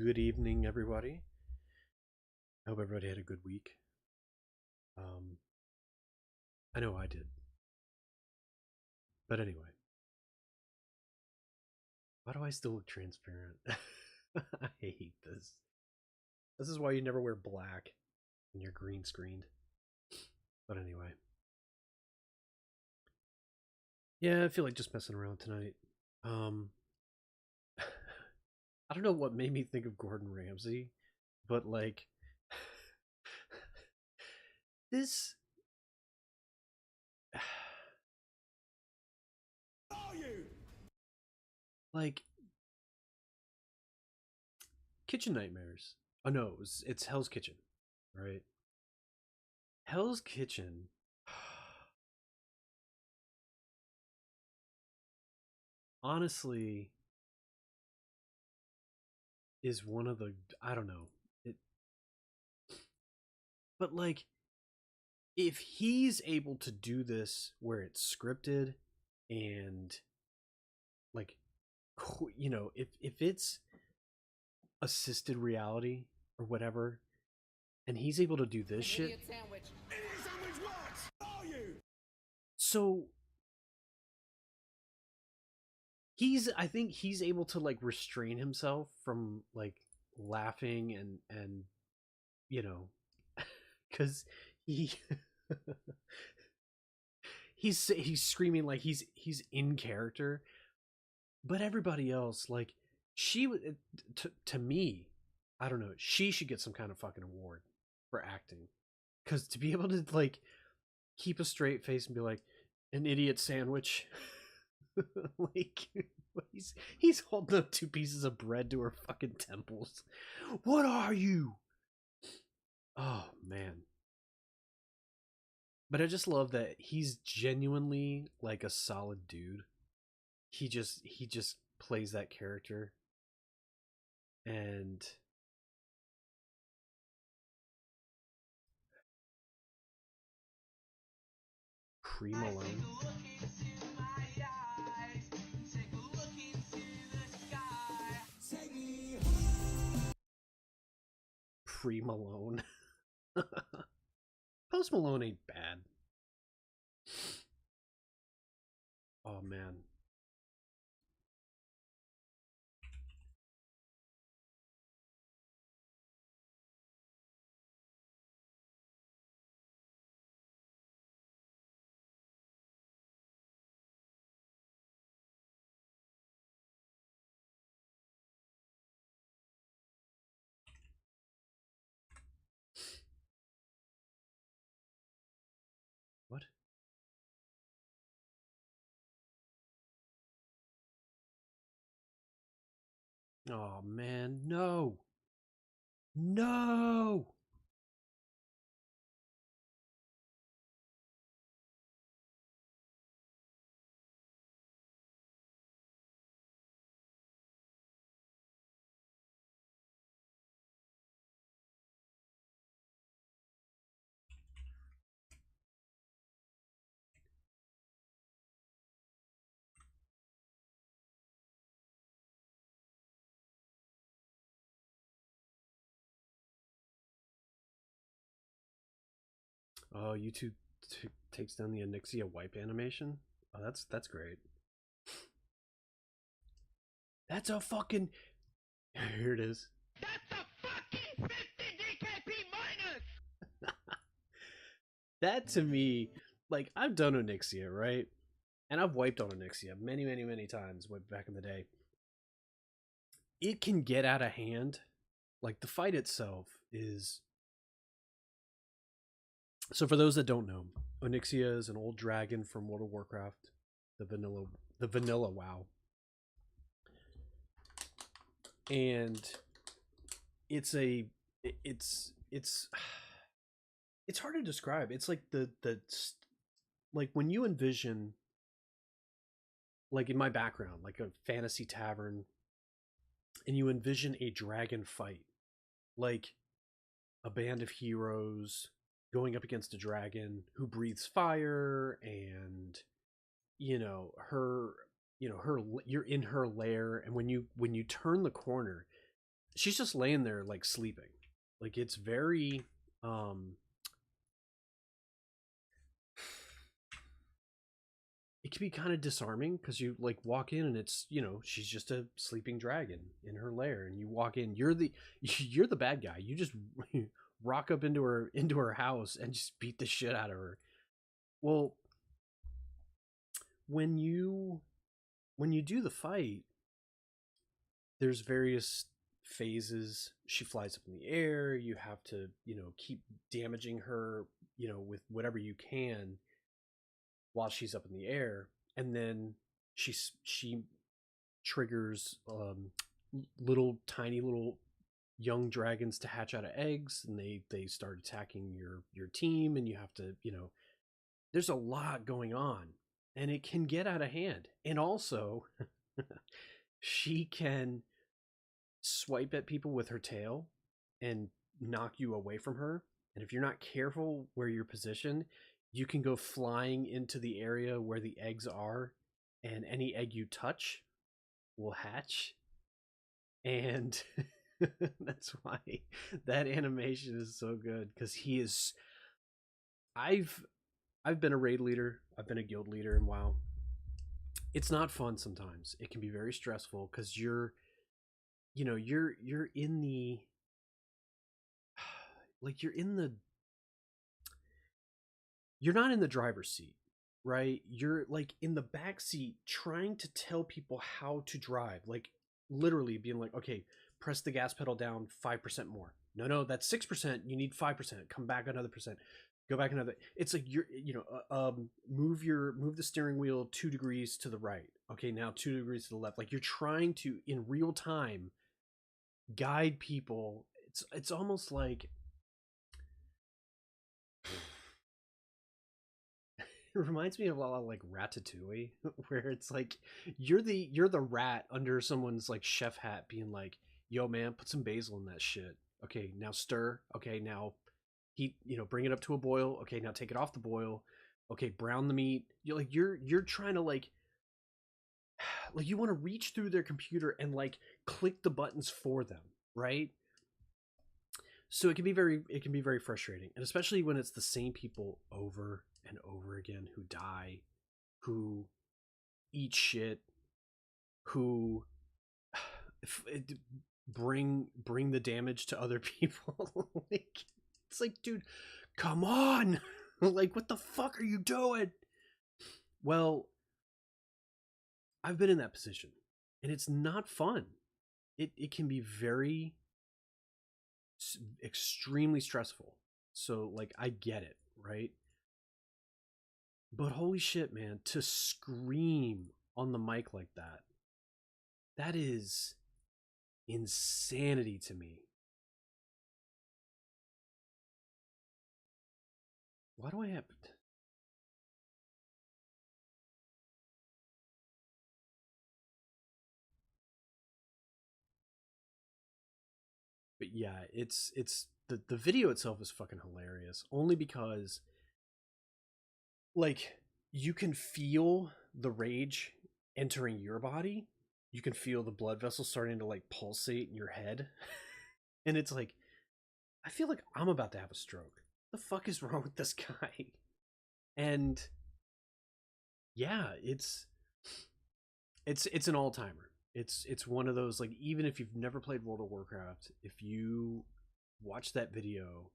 Good evening, everybody. I hope everybody had a good week. Um, I know I did. But anyway, why do I still look transparent? I hate this. This is why you never wear black when you're green screened. But anyway. Yeah, I feel like just messing around tonight. Um, I don't know what made me think of Gordon Ramsay, but like this Are you? like Kitchen Nightmares. Oh no, it's Hell's Kitchen, right? Hell's Kitchen. Honestly, is one of the I don't know it, but like if he's able to do this where it's scripted and like if it's assisted reality or whatever, and he's able to do this shit. Idiot sandwich. Idiot sandwich what? Are you? So I think he's able to like restrain himself from like laughing and you know because he he's screaming like he's in character, but everybody else like she would to me, I don't know, she should get some kind of fucking award for acting, because to be able to like keep a straight face and be like an idiot sandwich like he's holding up two pieces of bread to her fucking temples. What are you? Oh man. But I just love that he's genuinely like a solid dude. He just plays that character, and Pre Malone. Pre Malone. Post Malone ain't bad. Oh man. What? Oh man, no. No. Oh, YouTube takes down the Anixia wipe animation. Oh, that's great. That's a fucking. Here it is. That's a fucking 50 DKP minus! That to me, like I've done Onyxia, right? And I've wiped on Onyxia many, many, many times back in the day. It can get out of hand. Like the fight itself is. So for those that don't know, Onyxia is an old dragon from World of Warcraft, the vanilla WoW, and it's a it's it's hard to describe. It's like the like when you envision, like in my background, like a fantasy tavern, and you envision a dragon fight, like a band of heroes going up against a dragon who breathes fire, and her, her, you're in her lair, and when you turn the corner, she's just laying there like sleeping. Like it's very um it can be kind of disarming because you like walk in and it's, you know, she's just a sleeping dragon in her lair, and you walk in, you're the you're the bad guy. You just rock up into her house and just beat the shit out of her. Well, when you when you do the fight, there's various phases. She flies up in the air, you have to, you know, keep damaging her, you know, with whatever you can while she's up in the air. And then she triggers little tiny little young dragons to hatch out of eggs, and they start attacking your team, and you have to, you know, there's a lot going on, and it can get out of hand. And also she can swipe at people with her tail and knock you away from her. And if you're not careful where you're positioned, you can go flying into the area where the eggs are, and any egg you touch will hatch. And that's why that animation is so good, because he is. I've I've been a raid leader. I've been a guild leader in WoW. It's not fun sometimes. It can be very stressful because you're, you know, you're in the like you're not in the driver's seat, right? You're like in the back seat trying to tell people how to drive, like literally being like, okay, press the gas pedal down 5% more. No, no, that's 6%. You need 5%. Come back another percent. Go back another. It's like you're, you know, move the steering wheel 2 degrees to the right. Okay, now 2 degrees to the left. Like you're trying to in real time guide people. It's almost like it reminds me of a lot of like Ratatouille, where it's like you're the rat under someone's like chef hat, being like, "Yo, man, put some basil in that shit. Okay, now stir. Okay, now heat. You know, bring it up to a boil. Okay, now take it off the boil. Okay, brown the meat. You're trying to like you want to reach through their computer and like click the buttons for them, right? So it can be very frustrating, and especially when it's the same people over and over again who die, who eat shit, who bring the damage to other people. Like it's like, dude, come on. Like what the fuck are you doing? Well, I've been in that position, and it's not fun. It can be very extremely stressful. So like I get it, right? But holy shit, man, to scream on the mic like that, that is insanity to me. Why do I have. But yeah, it's the video itself is fucking hilarious. Only because like you can feel the rage entering your body. You can feel the blood vessels starting to like pulsate in your head. And it's like, I feel like I'm about to have a stroke. What the fuck is wrong with this guy? And yeah, it's an all timer. It's one of those, like, even if you've never played World of Warcraft, if you watch that video,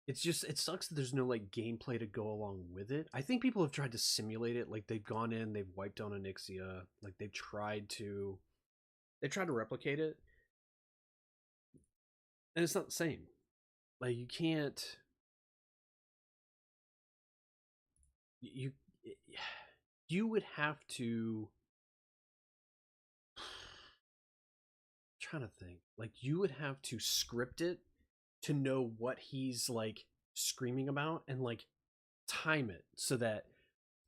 it's just it sucks that there's no like gameplay to go along with it. I think people have tried to simulate it, like they've gone in, they've wiped down Onyxia, like they tried to replicate it, and it's not the same. Like you can't you you would have to trying to think. Like you would have to script it to know what he's like screaming about, and like time it so that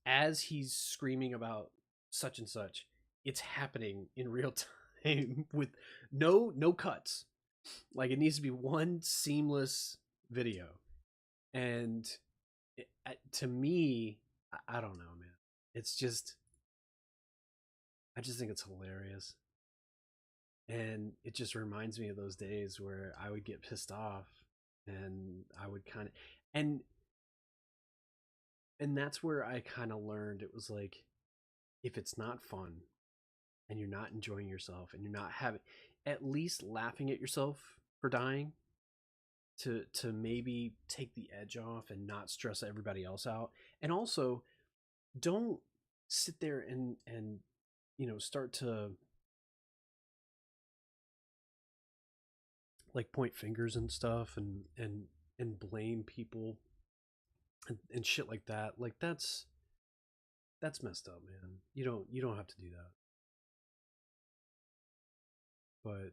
as he's screaming about such and such, it's happening in real time with no cuts. Like it needs to be one seamless video. And to me, I don't know, man. It's just I just think it's hilarious. And it just reminds me of those days where I would get pissed off, and I would kind of, and and that's where I kind of learned it was like, if it's not fun and you're not enjoying yourself and you're not having, at least laughing at yourself for dying, to maybe take the edge off and not stress everybody else out. And also, don't sit there and start to like point fingers and stuff, and blame people, and shit like that. Like that's messed up, man. You don't have to do that. But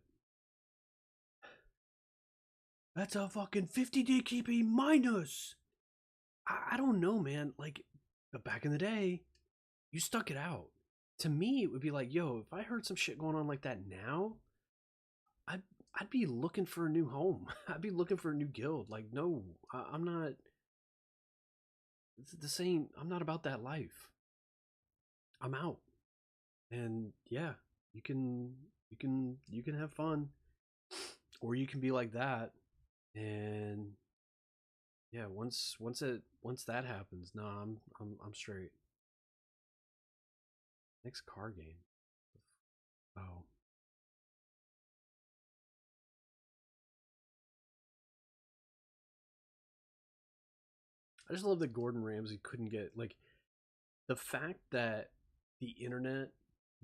that's a fucking 50 DKP minus. I don't know, man. Like, but back in the day, you stuck it out. To me, it would be like, yo, if I heard some shit going on like that now, I'd I'd be looking for a new home. I'd be looking for a new guild. Like, no, I'm not. The same. I'm not about that life. I'm out. And yeah, you can have fun, or you can be like that. And yeah, once that happens, nah, I'm straight. Next car game. Oh, I just love that Gordon Ramsay couldn't get, like, the fact that the internet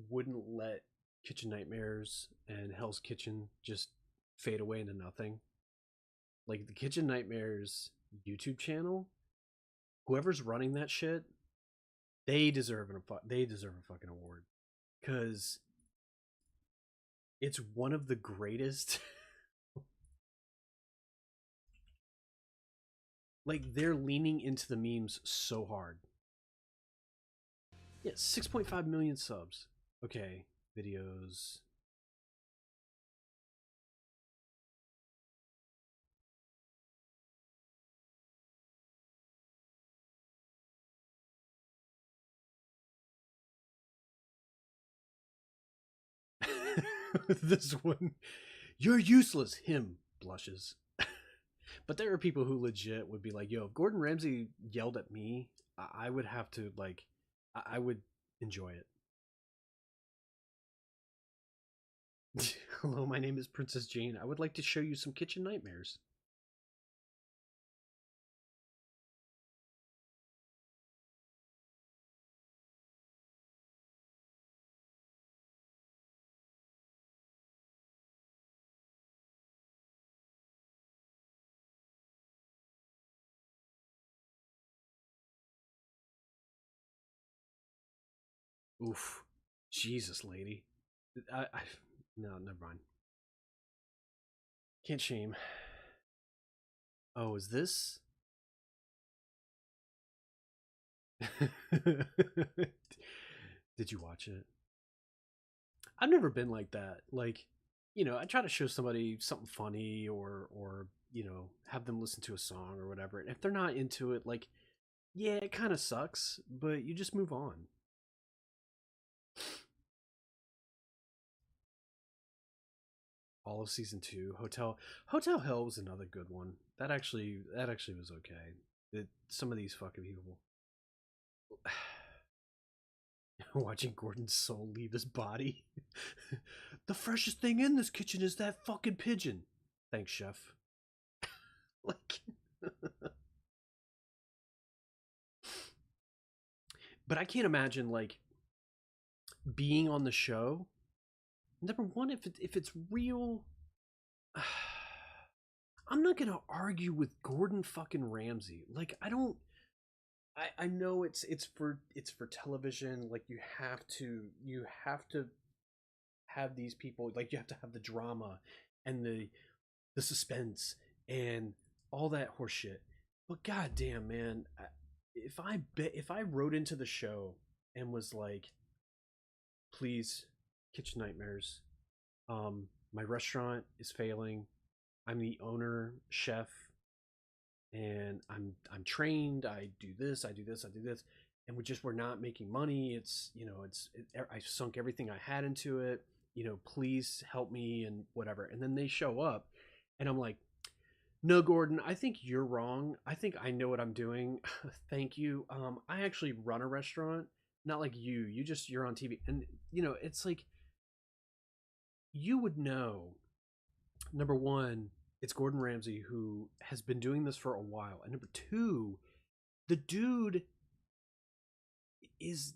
wouldn't let Kitchen Nightmares and Hell's Kitchen just fade away into nothing. Like, the Kitchen Nightmares YouTube channel, whoever's running that shit, they deserve a fucking award, because it's one of the greatest. Like, they're leaning into the memes so hard. Yeah, 6.5 million subs. Okay, videos. This one, you're useless. Him blushes. But there are people who legit would be like, yo, if Gordon Ramsay yelled at me, I would have to, like, I would enjoy it. Hello, my name is Princess Jane. I would like to show you some kitchen nightmares. Oof. Jesus, lady. I no, never mind. Can't shame. Oh, is this? Did you watch it? I've never been like that. Like, I try to show somebody something funny, or have them listen to a song or whatever. And if they're not into it, like, yeah, it kind of sucks, but you just move on. All of season 2, Hotel Hell was another good one. That actually was okay. Some of these fucking people. Watching Gordon's soul leave his body. The freshest thing in this kitchen is that fucking pigeon. Thanks, chef. Like, but I can't imagine, like, being on the show. Number one, if it's real, I'm not gonna argue with Gordon fucking Ramsay. Like, I don't. I know it's for television. Like, you have to have these people. Like, you have to have the drama and the suspense and all that horseshit. But goddamn, man, if I wrote into the show and was like, please, Kitchen Nightmares, my restaurant is failing. I'm the owner, chef, and I'm trained. I do this, I do this, I do this, and we're not making money. It's, I sunk everything I had into it. you know, please help me and whatever. And then they show up, and I'm like, no, Gordon, I think you're wrong. I think I know what I'm doing. Thank you. I actually run a restaurant, not like you. You're on TV. And, you know, it's like, you would know, number one, it's Gordon Ramsay who has been doing this for a while. And number two, the dude is,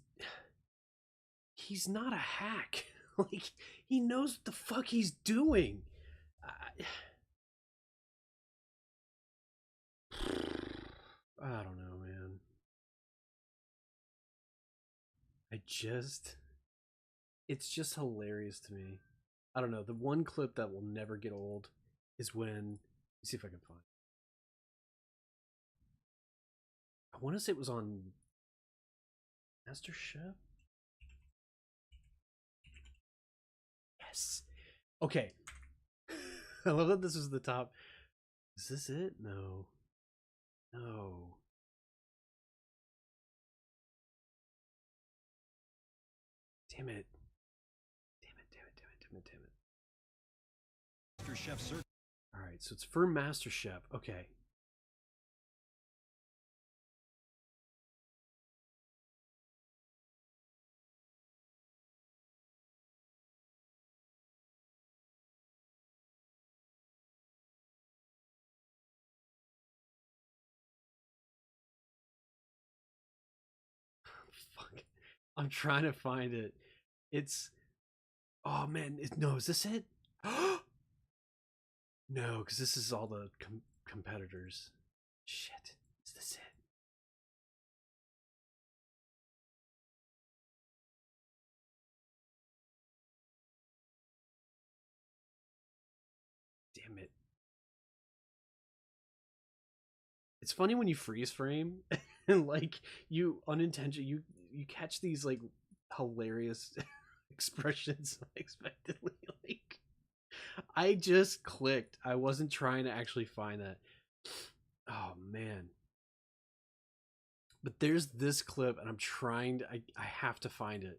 he's not a hack. Like, he knows what the fuck he's doing. I don't know, man. It's just hilarious to me. I don't know. The one clip that will never get old is when, let me see if I can find. I want to say it was on Master Chef. Yes. Okay. I love that this is the top. Is this it? No. No. Damn it. Damn it, damn it, damn it, damn it, damn it. Master Chef, sir. Alright, so it's for Master Chef. Okay. Fuck. I'm trying to find it. It's, oh man, no, is this it? No, because this is all the competitors. Shit, is this it? Damn it. It's funny when you freeze frame and like you unintentionally you catch these like hilarious expressions unexpectedly. Like, I just clicked. I wasn't trying to actually find that. Oh man. But there's this clip, and I'm trying to, I have to find it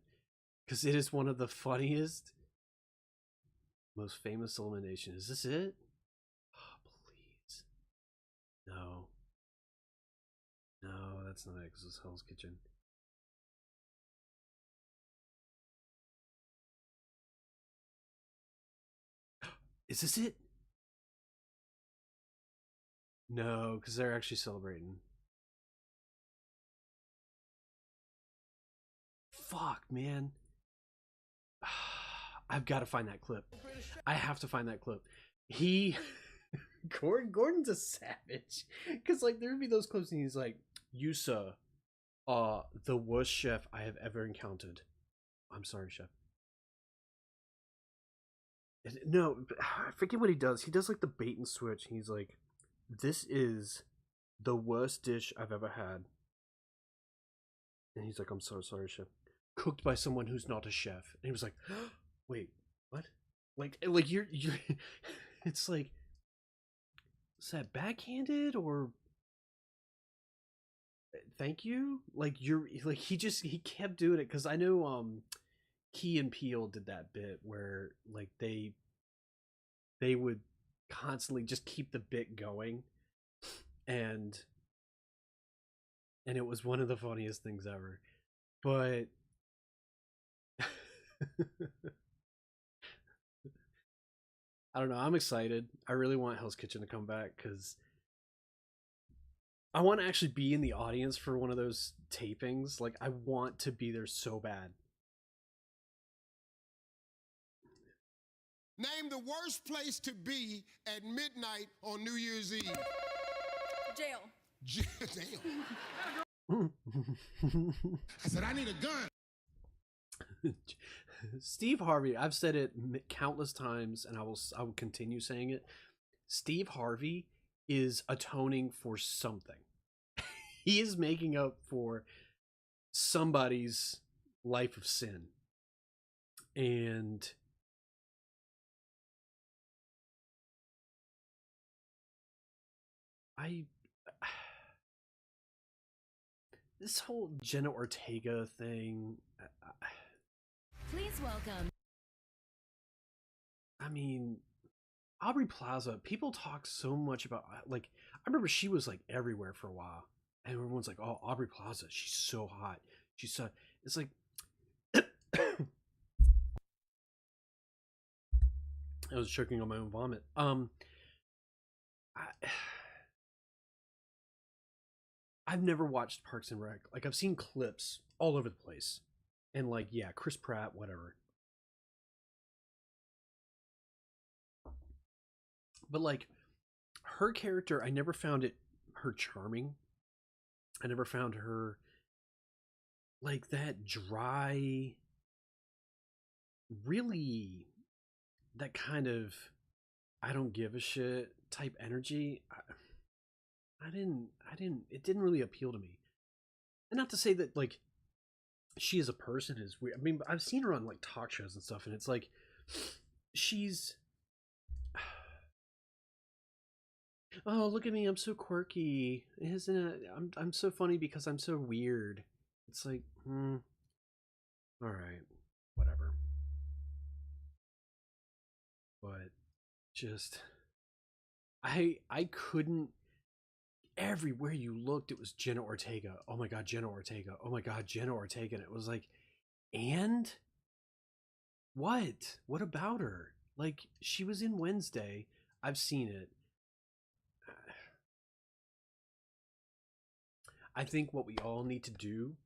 because it is one of the funniest, most famous elimination. Is this it? Oh, please. No. No, that's not it because it's Hell's Kitchen. Is this it? No, because they're actually celebrating. Fuck, man. I've got to find that clip. I have to find that clip. He, Gordon's a savage. Because, like, there would be those clips and he's like, you, sir, are the worst chef I have ever encountered. I'm sorry, chef. No, I forget what he does. He does, like, the bait and switch. He's like, this is the worst dish I've ever had. And he's like, I'm so sorry, chef. Cooked by someone who's not a chef. And he was like, wait, what? Like you're it's like, is that backhanded or thank you? Like you're like he kept doing it because I know Key and Peele did that bit where like they would constantly just keep the bit going and it was one of the funniest things ever. But I don't know. I'm excited. I really want Hell's Kitchen to come back because I want to actually be in the audience for one of those tapings. Like, I want to be there so bad. Name the worst place to be at midnight on New Year's Eve. Jail. Damn. I said, I need a gun. Steve Harvey, I've said it countless times and I will continue saying it. Steve Harvey is atoning for something. He is making up for somebody's life of sin. And this whole Jenna Ortega thing. Please welcome mean, Aubrey Plaza, people talk so much about, like, I remember she was like everywhere for a while, and everyone's like, "Oh, Aubrey Plaza, she's so hot. She's so." It's like, I was choking on my own vomit. I, I've never watched Parks and Rec. Like, I've seen clips all over the place, and like, yeah, Chris Pratt, whatever. But like, her character, I never found her charming. I never found her like that dry, really that kind of I don't give a shit type energy. It didn't really appeal to me. And not to say that like she as a person is weird. I mean, I've seen her on like talk shows and stuff, and it's like she's oh, look at me, I'm so quirky. Isn't it? I'm so funny because I'm so weird. It's like, all right, whatever. But just I couldn't, everywhere you looked it was Jenna Ortega. Oh my god, Jenna Ortega. Oh my god, Jenna Ortega. And it was like, and what? What about her? Like, she was in Wednesday. I've seen it. I think what we all need to do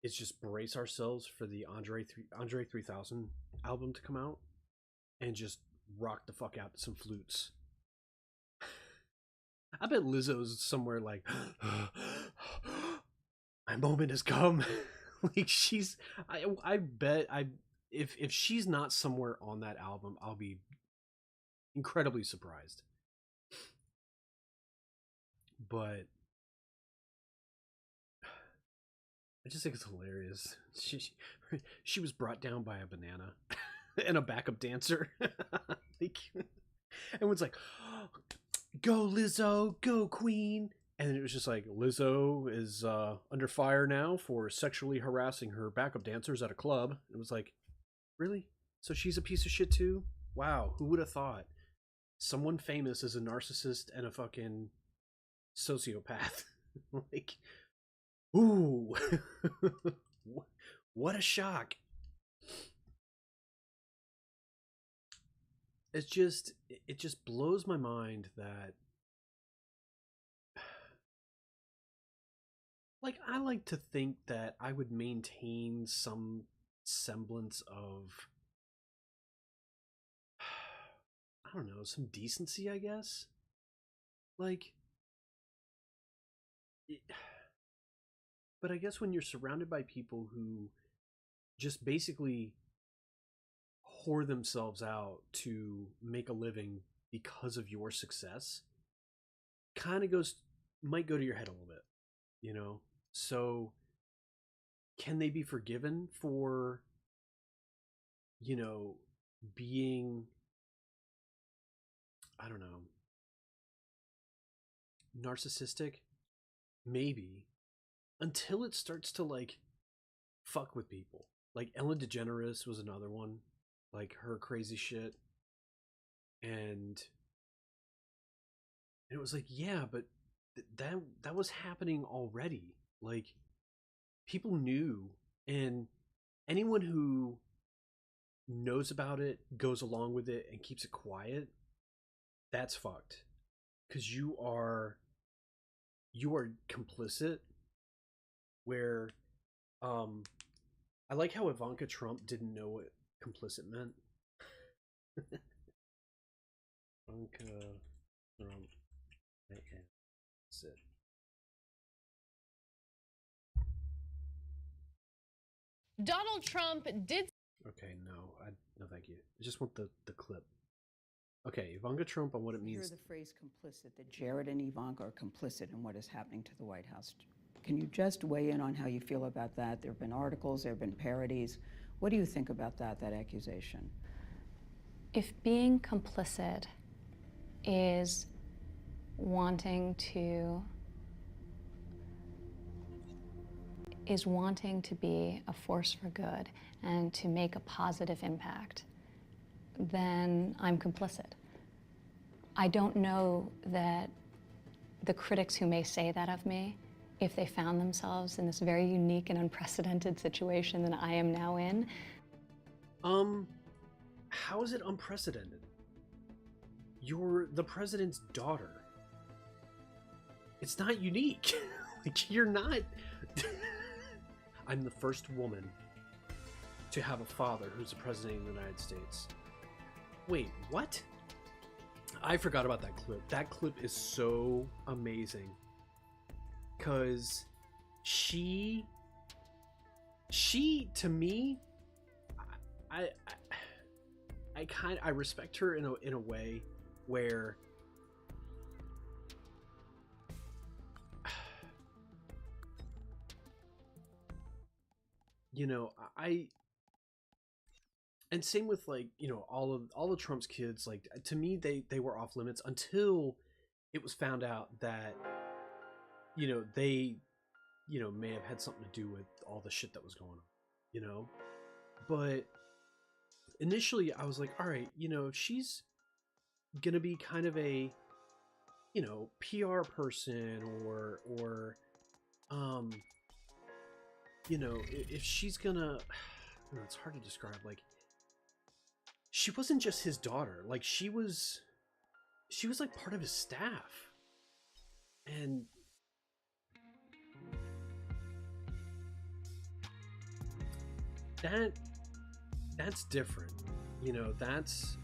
is just brace ourselves for the Andre 3000 album to come out and just rock the fuck out to some flutes. I bet Lizzo's somewhere like, my moment has come. Like, she's, I bet if she's not somewhere on that album, I'll be incredibly surprised. But I just think it's hilarious. She was brought down by a banana and a backup dancer. Like, everyone's like, go Lizzo, go Queen. And then it was just like, Lizzo is under fire now for sexually harassing her backup dancers at a club. It was like, really? So she's a piece of shit too? Wow, who would have thought? Someone famous is a narcissist and a fucking sociopath. Like, ooh. What a shock. It just blows my mind that, like, I like to think that I would maintain some semblance of, I don't know, some decency, I guess. Like, but I guess when you're surrounded by people who just basically whore themselves out to make a living because of your success, kind of might go to your head a little bit, you know? So can they be forgiven for, you know, being, I don't know, narcissistic? Maybe, until it starts to like fuck with people. Like Ellen DeGeneres was another one, like her crazy shit, and it was like, yeah, but that was happening already. Like, people knew, and anyone who knows about it, goes along with it, and keeps it quiet, that's fucked. Because you are complicit. Where, um, I like how Ivanka Trump didn't know what complicit meant. Ivanka Trump, that's it. Donald Trump did. Okay, no, thank you. I just want the clip. Okay, Ivanka Trump on what it means. Hear the phrase complicit, that Jared and Ivanka are complicit in what is happening to the White House. Can you just weigh in on how you feel about that? There have been articles, there have been parodies. What do you think about that accusation? If being complicit is wanting to be a force for good and to make a positive impact, then I'm complicit. I don't know that the critics who may say that of me, if they found themselves in this very unique and unprecedented situation that I am now in. How is it unprecedented? You're the president's daughter. It's not unique. Like, you're not... I'm the first woman to have a father who's the president of the United States. Wait, what? I forgot about that clip. That clip is so amazing. Because she to me, I respect her in a way where you know, and same with, like, you know, all of Trump's kids. Like, to me, they were off limits until it was found out that, you know, they, you know, may have had something to do with all the shit that was going on, you know. But initially I was like, all right, you know, she's gonna be kind of a, you know, PR person, or you know, if she's gonna, you know, it's hard to describe. Like, she wasn't just his daughter. Like, she was like part of his staff. And that's different. You know, that's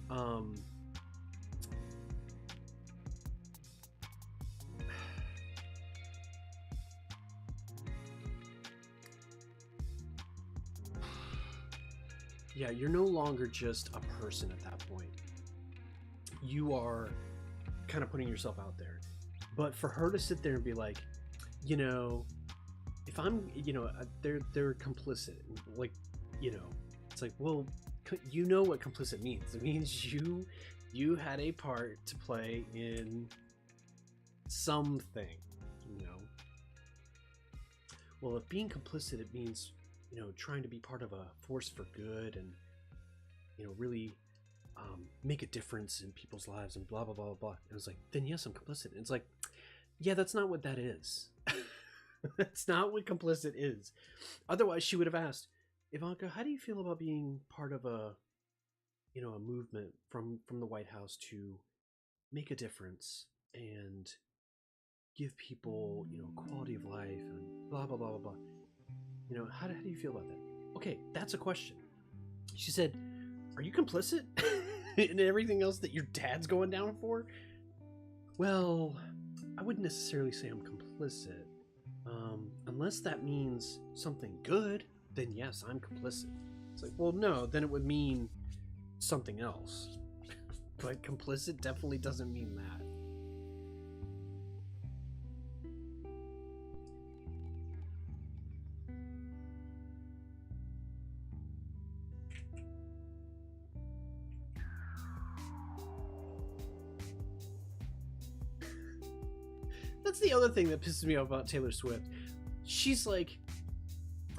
yeah, you're no longer just a person at that point. You are kind of putting yourself out there. But for her to sit there and be like, you know, if I'm, you know, they're complicit, like, you know, it's like, well, you know what complicit means. It means you had a part to play in something, you know. Well, if being complicit, it means, you know, trying to be part of a force for good and, you know, really make a difference in people's lives and blah blah blah blah. And it was like, then yes, I'm complicit. And it's like, yeah, that's not what that is. That's not what complicit is. Otherwise, she would have asked, Ivanka, how do you feel about being part of a, you know, a movement from the White House to make a difference and give people, you know, quality of life and blah blah blah blah blah. You know, how do you feel about that? Okay, that's a question. She said, are you complicit in everything else that your dad's going down for? Well, I wouldn't necessarily say I'm complicit. Unless that means something good, then yes, I'm complicit. It's like, well, no, then it would mean something else. But complicit definitely doesn't mean that. That's the other thing that pisses me off about Taylor Swift. She's like,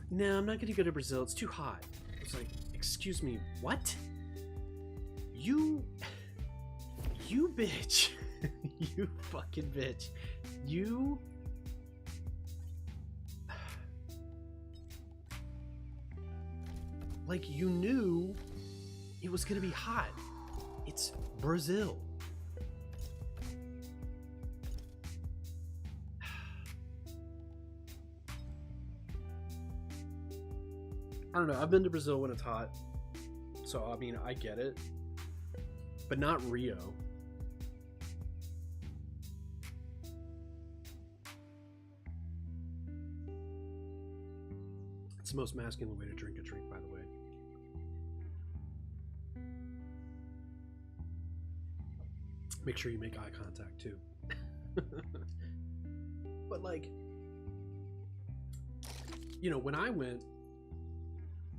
no, I'm not gonna go to Brazil, it's too hot. It's like, excuse me, what? You bitch. You fucking bitch. You... Like, you knew it was gonna be hot. It's Brazil. I don't know. I've been to Brazil when it's hot, so I mean, I get it, but not Rio. It's the most masculine way to drink a drink, by the way. Make sure you make eye contact too. But, like, you know, when I went,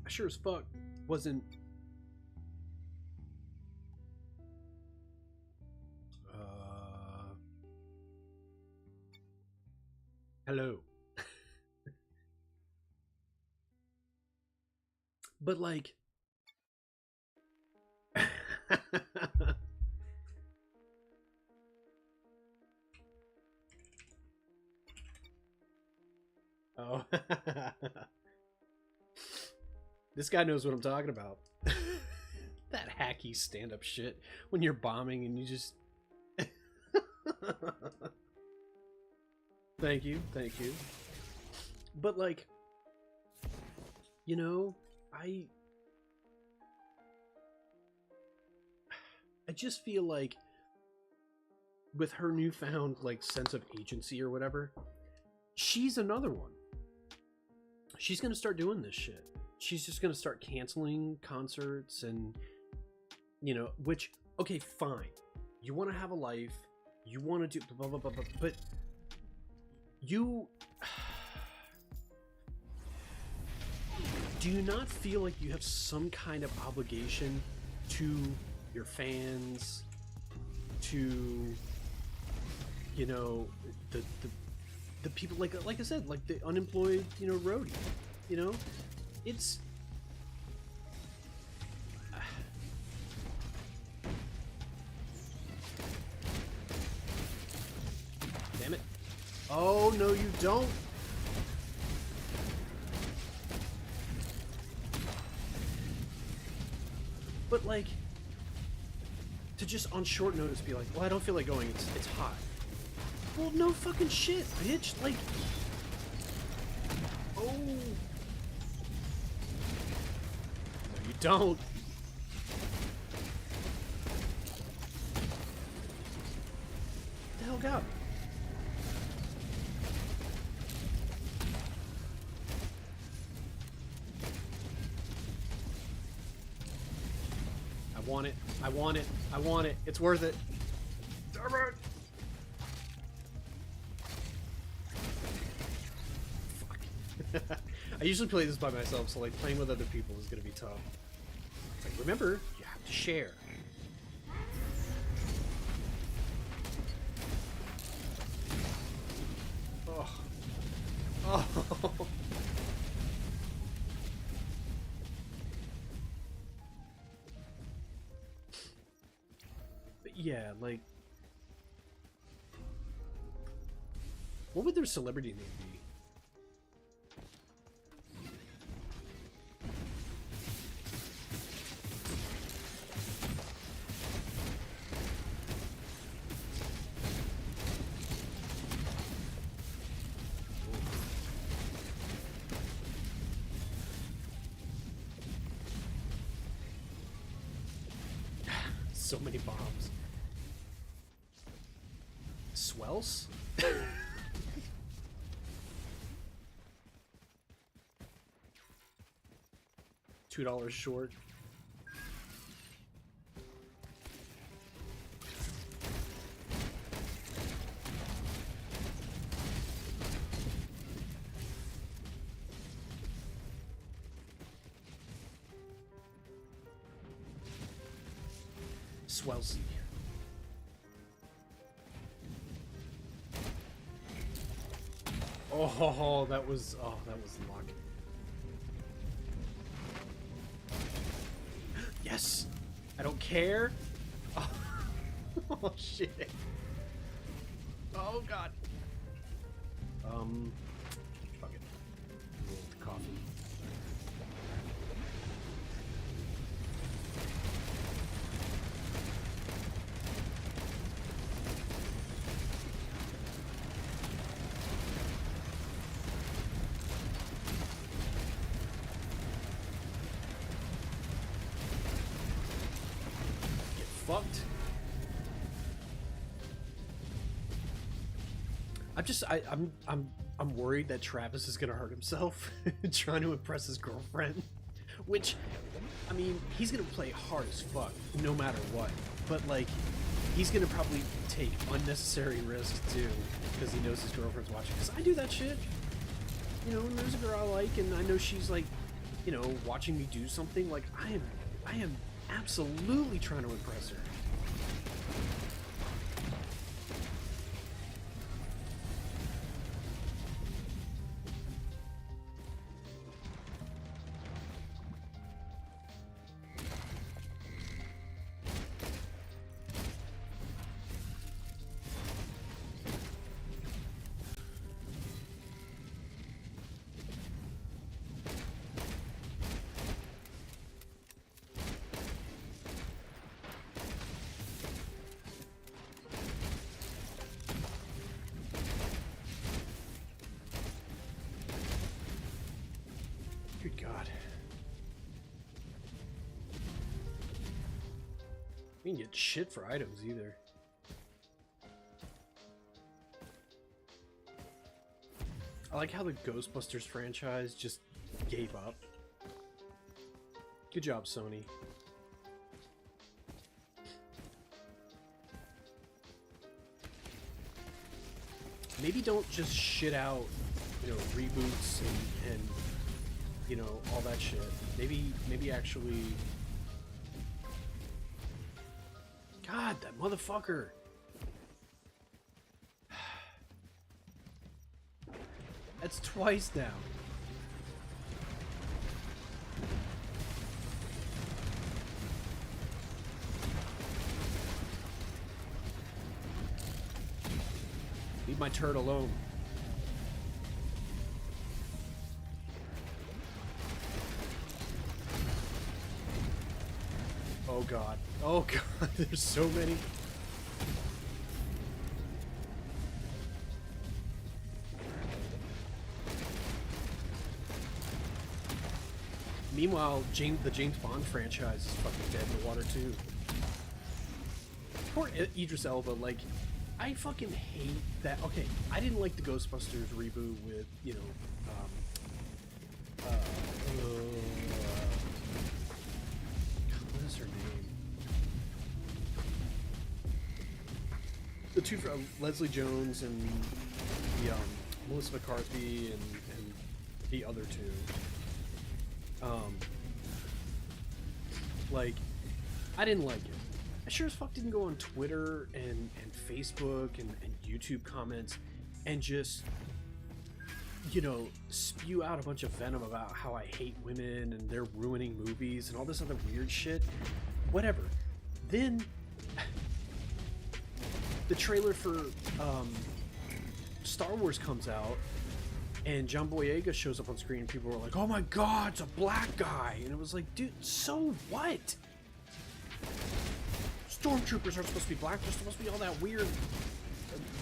I sure as fuck wasn't hello. But, like, Oh. This guy knows what I'm talking about. That hacky stand-up shit when you're bombing and you just... Thank you, thank you. But like, you know, I just feel like with her newfound like sense of agency or whatever, she's another one. She's gonna start doing this shit. She's just gonna start canceling concerts and, you know, which, okay, fine. You want to have a life, you want to do blah blah blah blah, but you do you not feel like you have some kind of obligation to your fans, to, you know, the people, like I said, like the unemployed, you know, roadie, you know, it's damn it. Oh no, you don't. But like, to just on short notice be like, well, I don't feel like going, it's hot. Well, no fucking shit, bitch. Like, oh. No, you don't. What the hell got me? I want it. I want it. I want it. It's worth it. Damn it. Fuck. I usually play this by myself, so like playing with other people is gonna be tough. It's like, remember, you have to share. Oh. Oh. Yeah, like, what would their celebrity name be? So many bombs. Swells? $2 short. Swellsy. Oh, that was luck. Yes! I don't care! Oh, oh shit. Oh god. Fuck it. Roll the coffee. Fucked. I'm worried that Travis is gonna hurt himself trying to impress his girlfriend. Which, I mean, he's gonna play hard as fuck no matter what. But like, he's gonna probably take unnecessary risks too because he knows his girlfriend's watching. Because I do that shit. You know, when there's a girl I like and I know she's like, you know, watching me do something. Like I am absolutely trying to impress her. We didn't get shit for items either. I like how the Ghostbusters franchise just gave up. Good job, Sony. Maybe don't just shit out, you know, reboots and you know, all that shit. Maybe actually... God, that motherfucker! That's twice now. Leave my turd alone. Oh god. Oh god, there's so many. Meanwhile, the James Bond franchise is fucking dead in the water too. Poor Idris Elba, like, I fucking hate that. Okay, I didn't like the Ghostbusters reboot with, you know, what is her name? The two, Leslie Jones and the, Melissa McCarthy and the other two. Like, I didn't like it. I sure as fuck didn't go on Twitter and Facebook and YouTube comments and just, you know, spew out a bunch of venom about how I hate women and they're ruining movies and all this other weird shit. Whatever. Then, the trailer for Star Wars comes out and John Boyega shows up on screen and people were like, oh my god, it's a black guy. And it was like, dude, so what? Stormtroopers aren't supposed to be black, they're supposed to be all that weird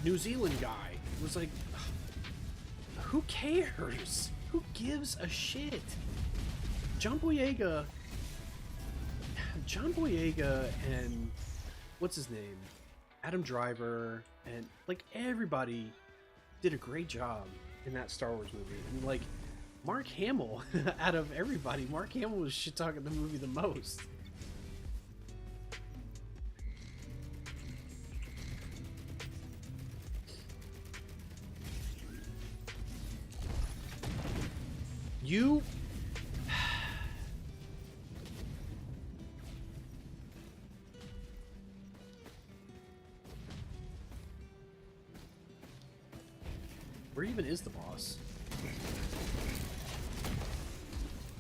New Zealand guy. It was like, who cares? Who gives a shit? John Boyega and what's his name? Adam Driver and like everybody did a great job in that Star Wars movie. And like Mark Hamill, out of everybody, Mark Hamill was shit talking the movie the most. You... Where even is the boss?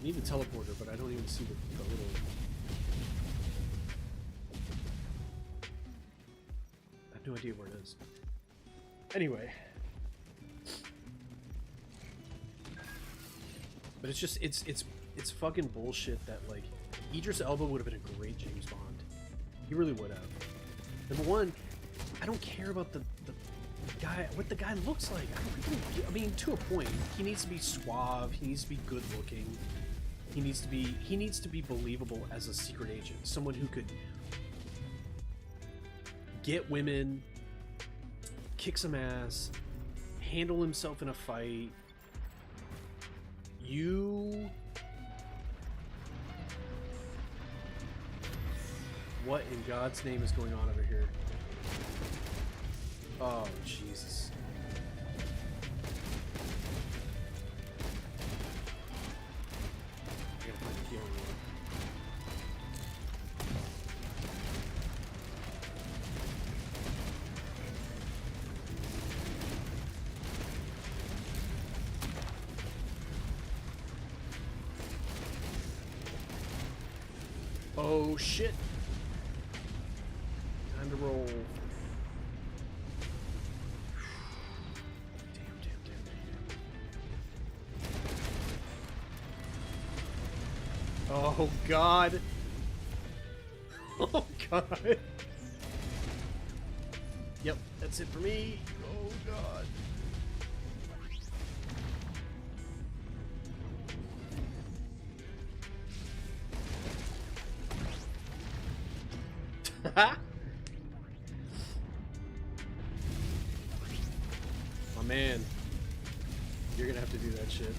I need the teleporter, but I don't even see the little... I have no idea where it is. Anyway. But it's just, it's fucking bullshit that, like, Idris Elba would have been a great James Bond. He really would have. Number one, I don't care about the guy, what the guy looks like. I mean, to a point, he needs to be suave, he needs to be good looking, he needs to be believable as a secret agent. Someone who could get women, kick some ass, handle himself in a fight. What in God's name is going on over here? Oh, Jesus. I gotta find the healing one. Oh shit! Time to roll. Damn. Oh god! Oh god! Yep, that's it for me. Oh god. My man, you're gonna have to do that shit.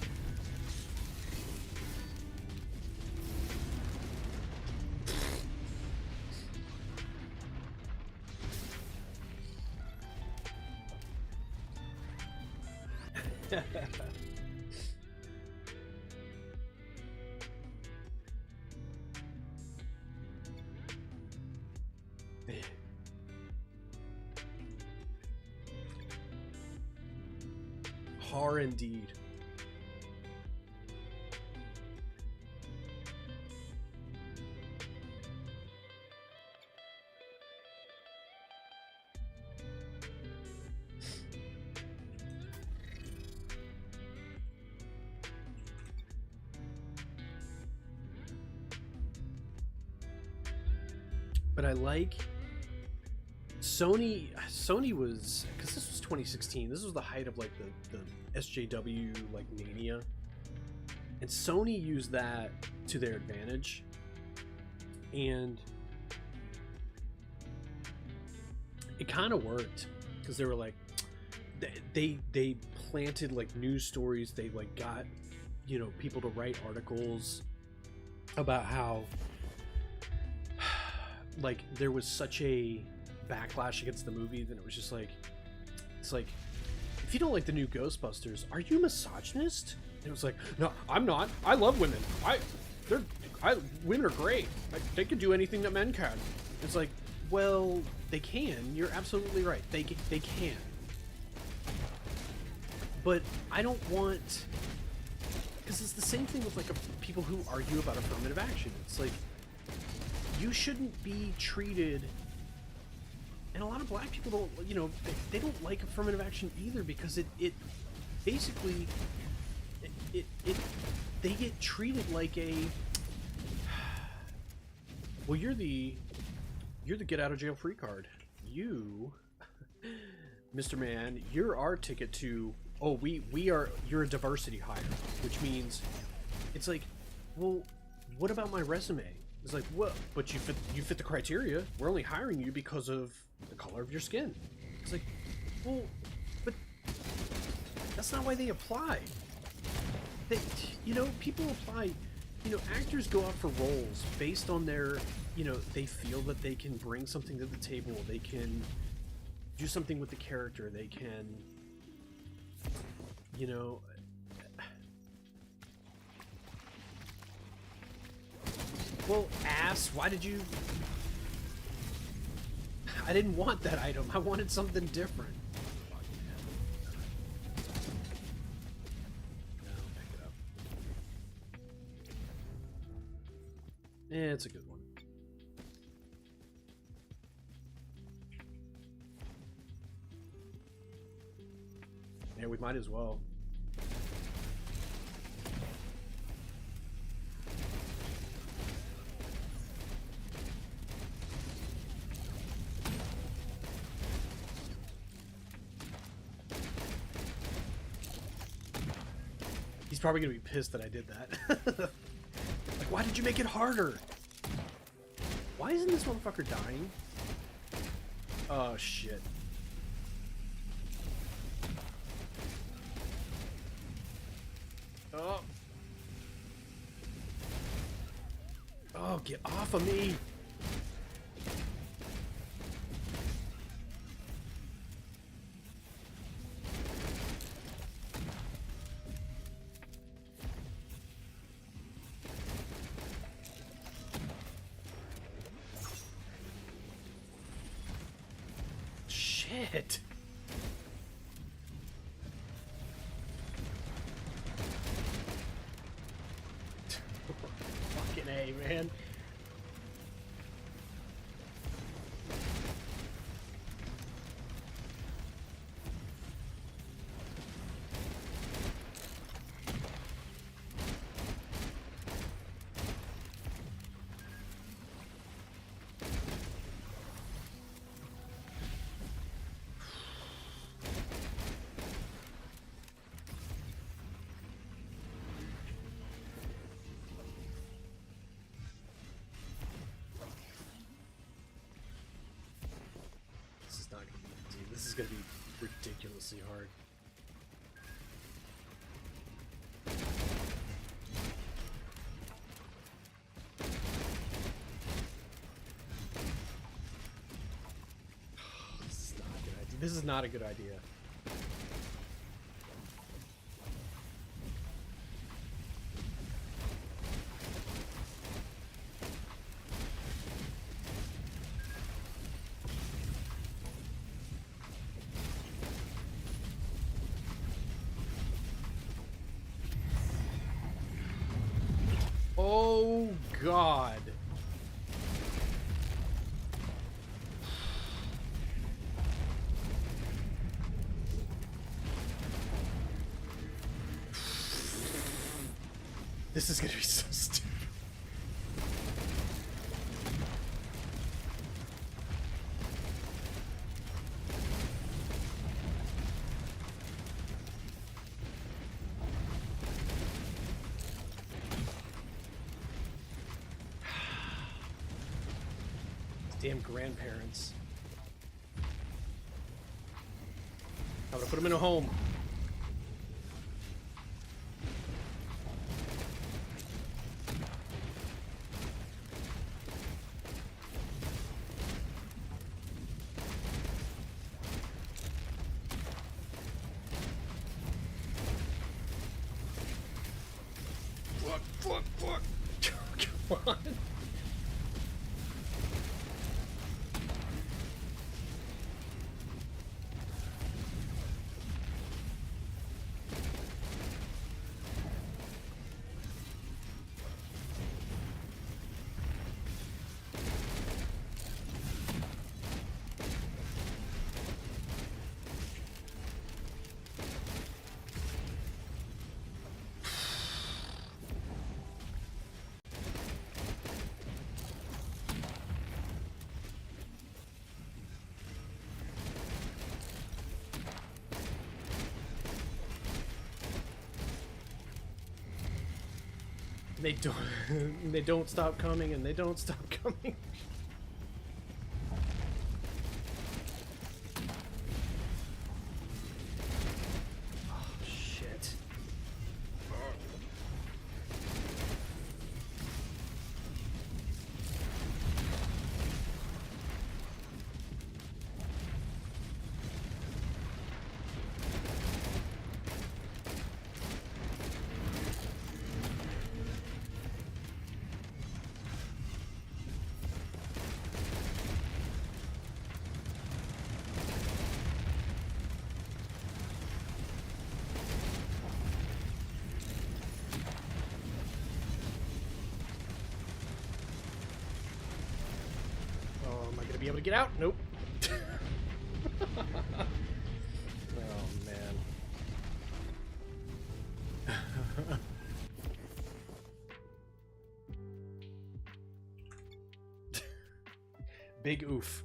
Har indeed. But I like Sony was, because this was 2016, this was the height of like the SJW like mania, and Sony used that to their advantage, and it kind of worked because they were like they planted like news stories, they like got, you know, people to write articles about how like there was such a backlash against the movie, then it was just like, it's like, if you don't like the new Ghostbusters, are you misogynist? And it was like, no, I'm not. I love women. Women are great. They can do anything that men can. It's like, well, they can. You're absolutely right. They can. But I don't want, because it's the same thing with like people who argue about affirmative action. It's like, you shouldn't be treated, and a lot of black people don't, you know, they don't like affirmative action either, because it basically, they get treated like a, well, you're the get out of jail free card. You, Mr. Man, you're our ticket to, oh, you're a diversity hire, which means, it's like, well, what about my resume? It's like, well, but you fit the criteria. We're only hiring you because of the color of your skin. It's like, well, but that's not why they apply. They, you know, people apply, you know, actors go out for roles based on their, you know, they feel that they can bring something to the table. They can do something with the character. They can, you know, well, ass, why did you... I didn't want that item. I wanted something different. No, pick it up. Yeah, it's a good one. Yeah, we might as well. He's probably gonna be pissed that I did that. Like, why did you make it harder? Why isn't this motherfucker dying? Oh, shit. Oh. Oh, get off of me. Shit. Fucking A, man. gonna be ridiculously hard. This is not a good idea. Oh, God. This is gonna be so stupid. Damn grandparents. I'm gonna put them in a home. Fuck. Come on. They don't stop coming, and they don't stop coming. Oh shit. Be able to get out? Nope. Oh man. Big oof.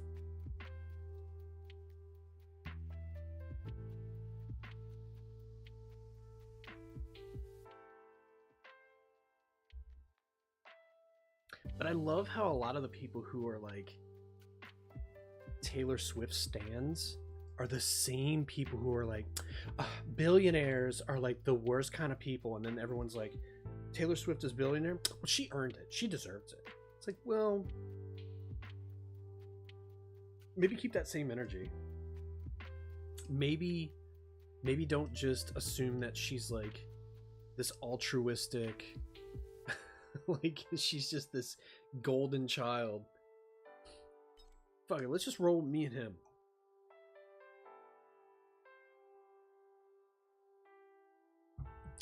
But I love how a lot of the people who are like Taylor Swift stans are the same people who are like, billionaires are like the worst kind of people, and then everyone's like, Taylor Swift is billionaire? Well, she earned it. She deserves it. It's like, well, maybe keep that same energy. Maybe don't just assume that she's like this altruistic, like she's just this golden child. Fuck it, let's just roll me and him.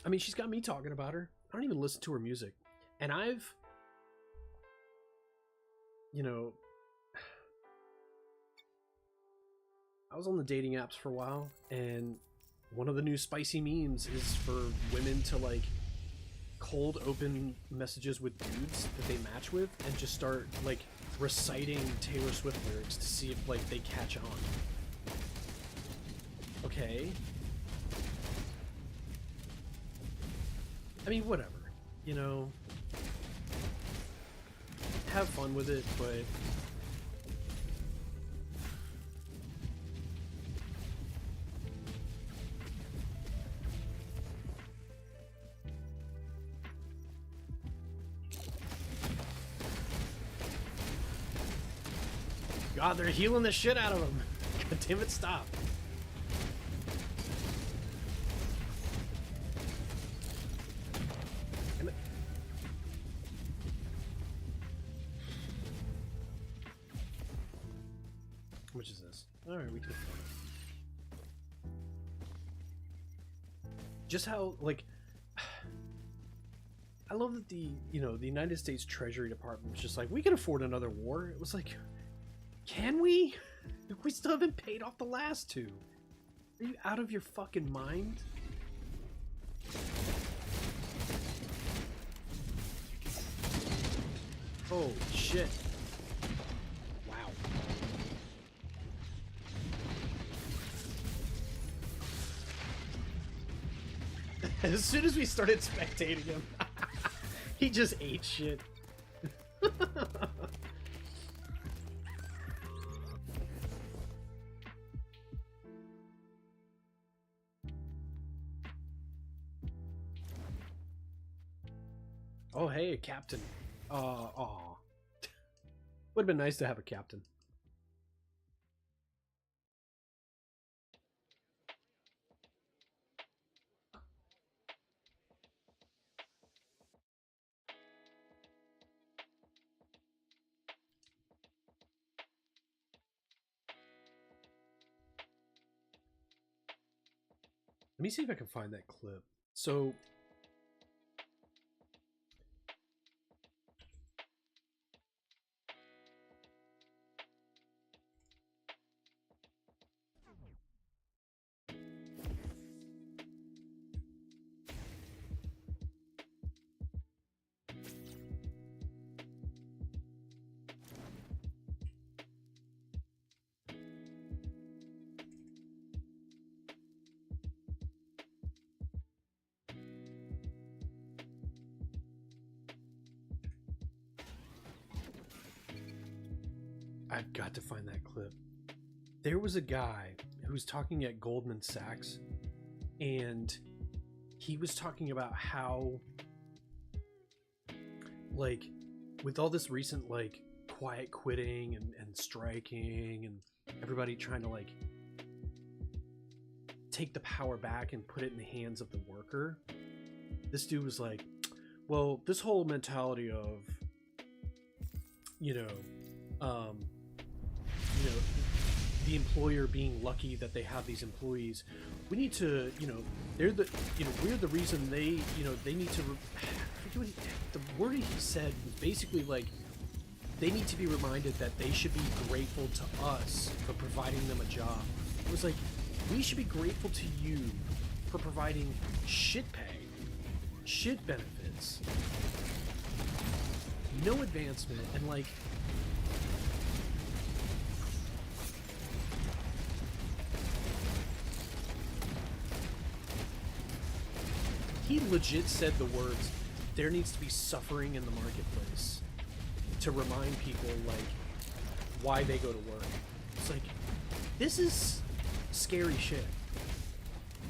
I mean, she's got me talking about her. I don't even listen to her music. And I was on the dating apps for a while, and one of the new spicy memes is for women to like cold open messages with dudes that they match with and just start like reciting Taylor Swift lyrics to see if like they catch on. Okay. I mean, whatever. You know, have fun with it, but God, they're healing the shit out of him. God damn it, stop. And how much is this? Alright, we can afford it. Just how, like, I love that the United States Treasury Department was just like, we can afford another war. It was like, can we? We still haven't paid off the last two. Are you out of your fucking mind? Oh shit. Wow. As soon as we started spectating him, he just ate shit. Oh, hey, a captain. Aw. Would've been nice to have a captain. Let me see if I can find that clip. So I've got to find that clip. There was a guy who was talking at Goldman Sachs, and he was talking about how, like, with all this recent, like, quiet quitting and striking and everybody trying to, like, take the power back and put it in the hands of the worker, this dude was like, well, this whole mentality of, the employer being lucky that they have these employees, we need to, they're the, we're the reason they, they need to, the word he said was basically like, they need to be reminded that they should be grateful to us for providing them a job. It was like, we should be grateful to you for providing shit pay, shit benefits, no advancement, and like, he legit said the words, there needs to be suffering in the marketplace to remind people, like, why they go to work. It's like, this is scary shit.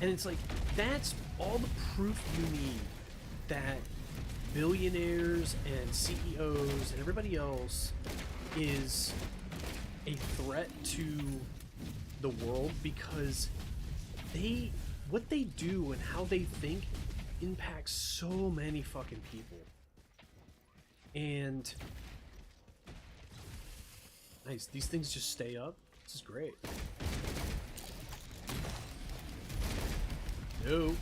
And it's like, that's all the proof you need that billionaires and CEOs and everybody else is a threat to the world, because what they do and how they think impacts so many fucking people. And nice, these things just stay up. This is great. No.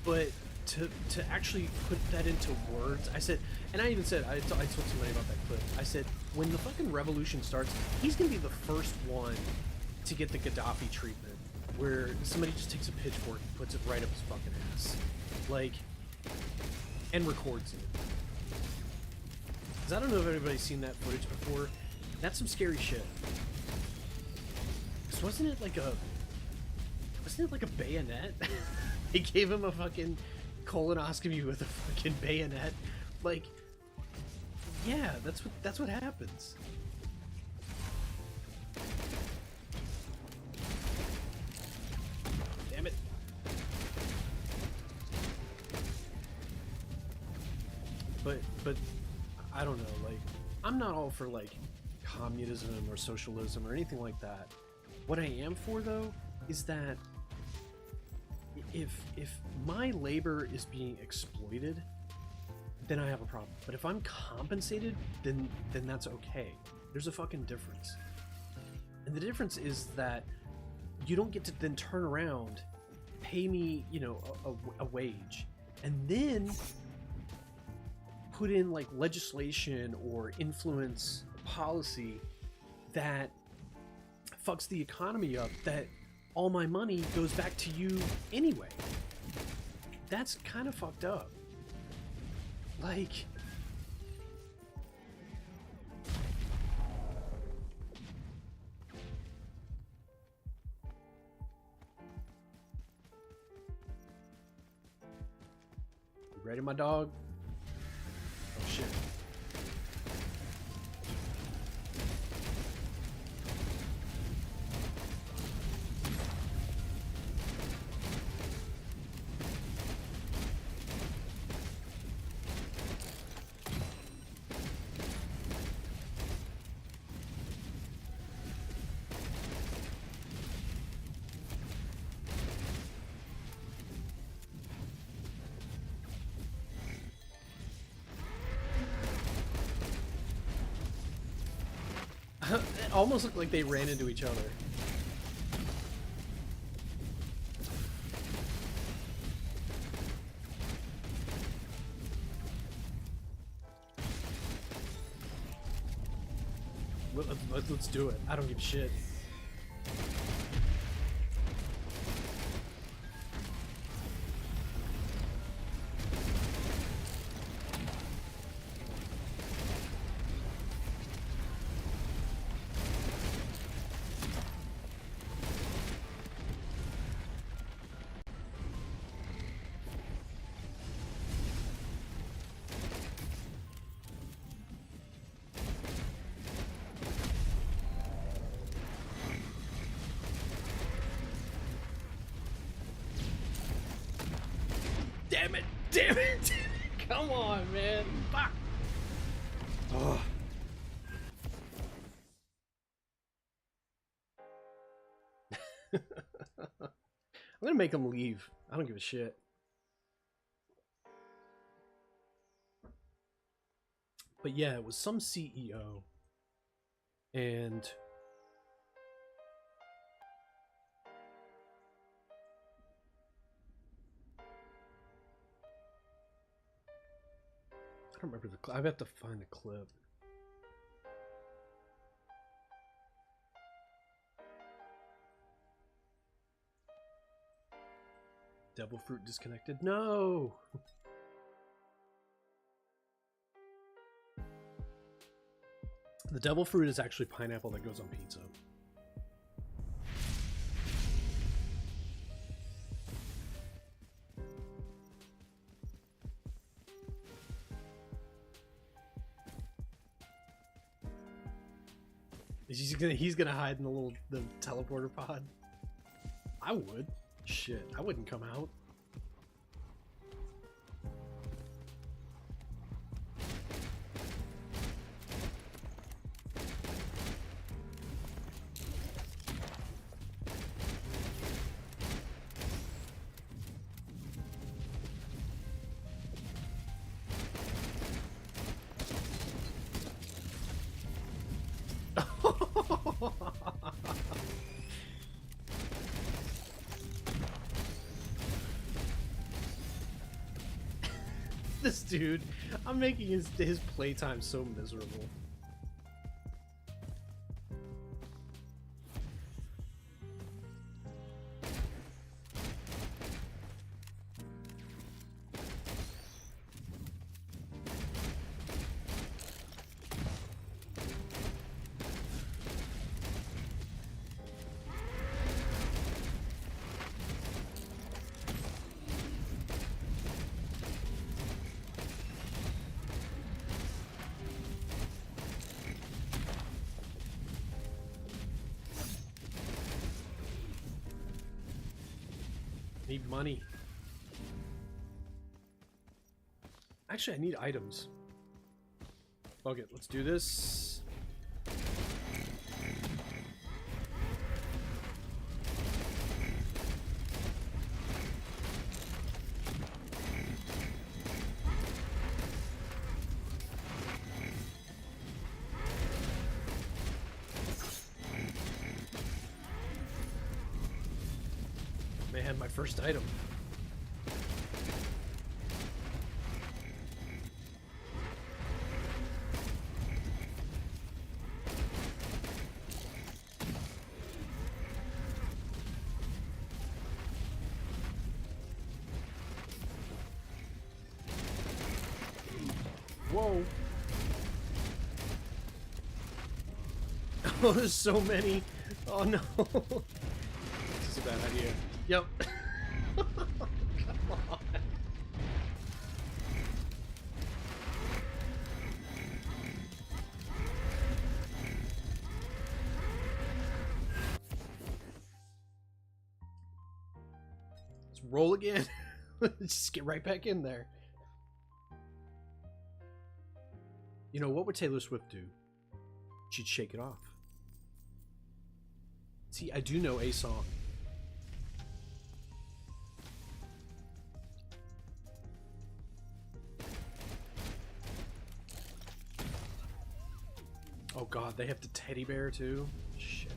But to actually put that into words, I said, and I even said, I told somebody about that clip. I said, when the fucking revolution starts, he's gonna be the first one to get the Gaddafi treatment, where somebody just takes a pitchfork and puts it right up his fucking ass, like, and records it. Because I don't know if anybody's seen that footage before. That's some scary shit. Because wasn't it like a bayonet? They gave him a fucking colonoscopy with a fucking bayonet. Like, yeah, that's what happens. Damn it. But I don't know, like, I'm not all for like communism or socialism or anything like that. What I am for though is that if my labor is being exploited, then I have a problem. But if I'm compensated, then that's okay. There's a fucking difference. And the difference is that you don't get to then turn around, pay me, you know, a wage, and then put in like legislation or influence policy that fucks the economy up, that all my money goes back to you anyway. That's kind of fucked up. Like, you ready, my dog? Oh shit. It almost looked like they ran into each other. Let's do it. I don't give a shit. Damn it! Damn it! Come on, man! Fuck! Oh. I'm gonna make him leave. I don't give a shit. But yeah, it was some CEO. And I don't remember the clip. I have to find the clip. Devil fruit disconnected. No! The devil fruit is actually pineapple that goes on pizza. He's gonna hide in the teleporter pod. I would. Shit, I wouldn't come out. This dude, I'm making his playtime so miserable. Need money. Actually, I need items. Okay, let's do this. May have my first item. Whoa. Oh, there's so many. Oh no. This is a bad idea. Yep. Come on. Let's roll again. Just get right back in there. You know, what would Taylor Swift do? She'd shake it off. See, I do know a song. Oh god, they have the teddy bear too? Shit.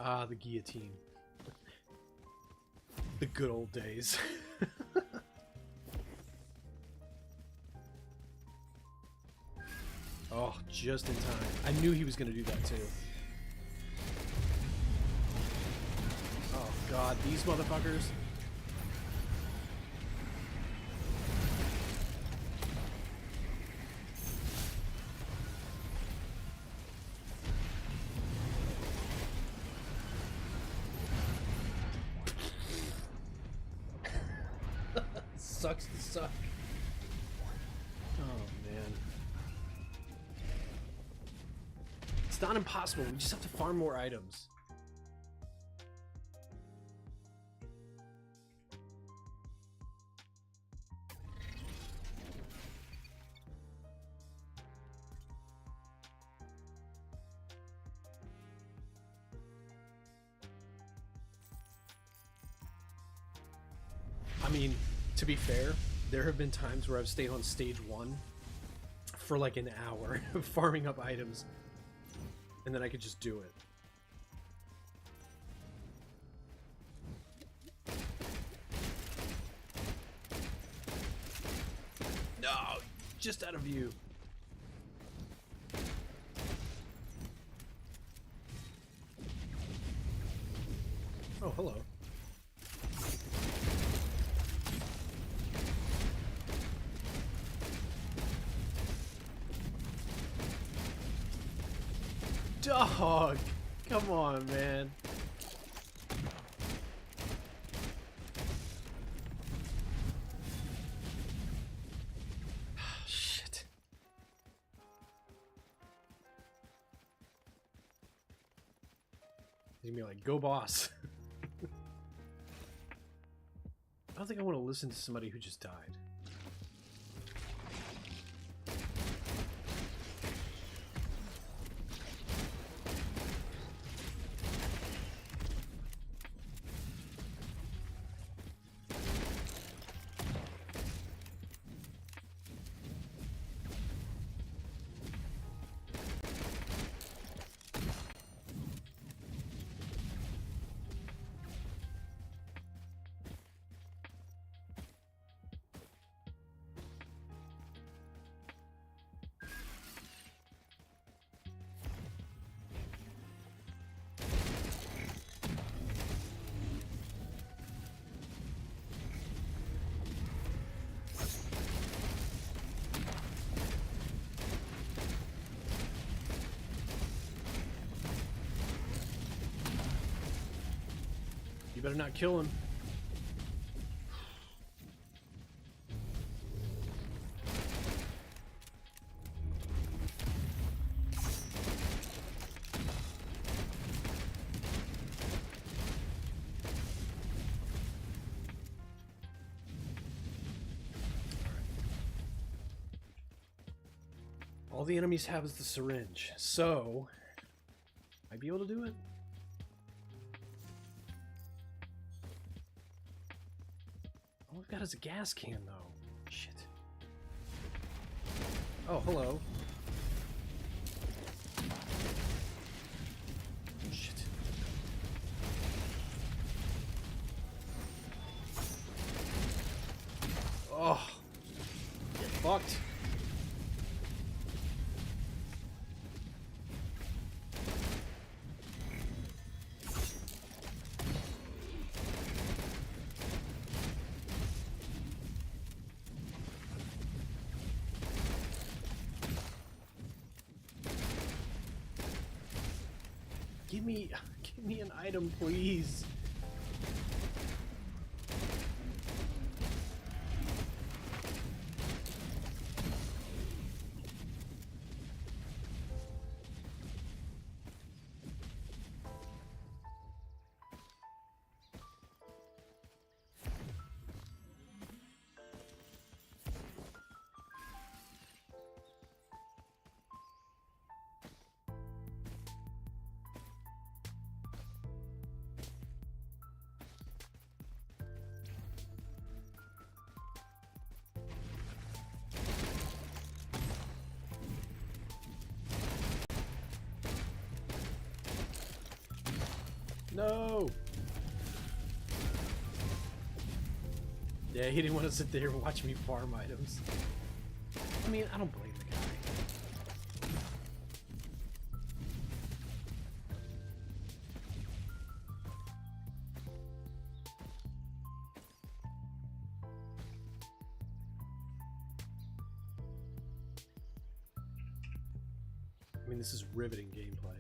Ah, the guillotine. The good old days. Oh, just in time. I knew he was going to do that too. Oh god, these motherfuckers. Sucks to suck. Oh man. It's not impossible, we just have to farm more items. I mean, to be fair, there have been times where I've stayed on stage 1 for like an hour farming up items, and then I could just do it. No, just out of view. Oh, hello. Dog! Come on, man. Shit. He's gonna be like, go boss. I don't think I want to listen to somebody who just died. You better not kill him. All the enemies have is the syringe, so might be able to do it. All I've got is a gas can, though. Shit. Oh, hello. Shit. Oh, get fucked. Give me an item, please. No! Yeah, he didn't want to sit there and watch me farm items. I mean, I don't blame the guy. I mean, this is riveting gameplay.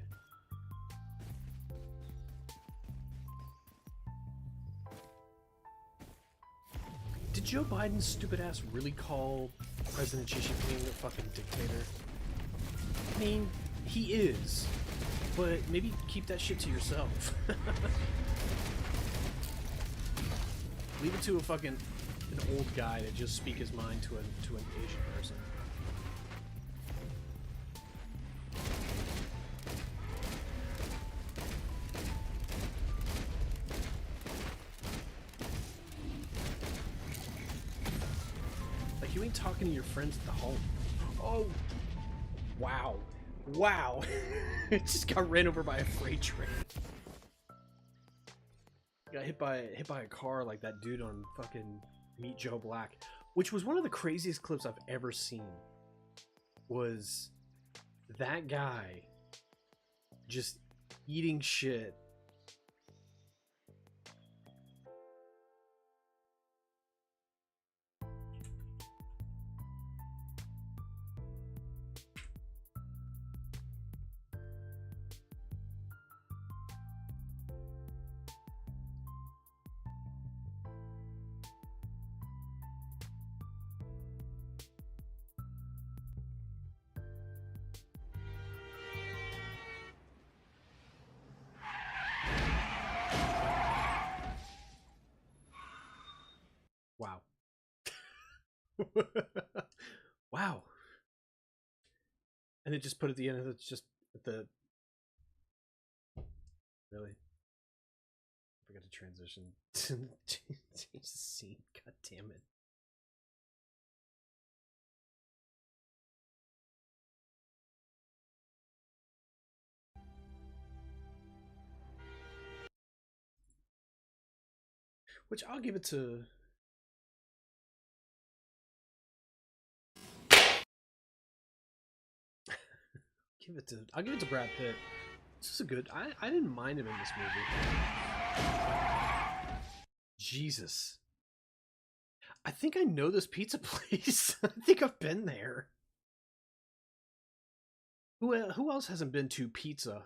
Did Joe Biden's stupid ass really call President Xi Jinping a fucking dictator? I mean, he is, but maybe keep that shit to yourself. Leave it to an old guy to just speak his mind to an Asian person. You ain't talking to your friends at the home. Oh, wow, wow! It just got ran over by a freight train. Got hit by a car like that dude on fucking Meet Joe Black, which was one of the craziest clips I've ever seen. Was that guy just eating shit? Wow. Wow. And they just put at the end of it's just at the... Really? I forgot to transition to change the scene. God damn it. Which I'll give it to... I'll give it to Brad Pitt. This is a good... I didn't mind him in this movie. Jesus. I think I know this pizza place. I think I've been there. Who else hasn't been to pizza?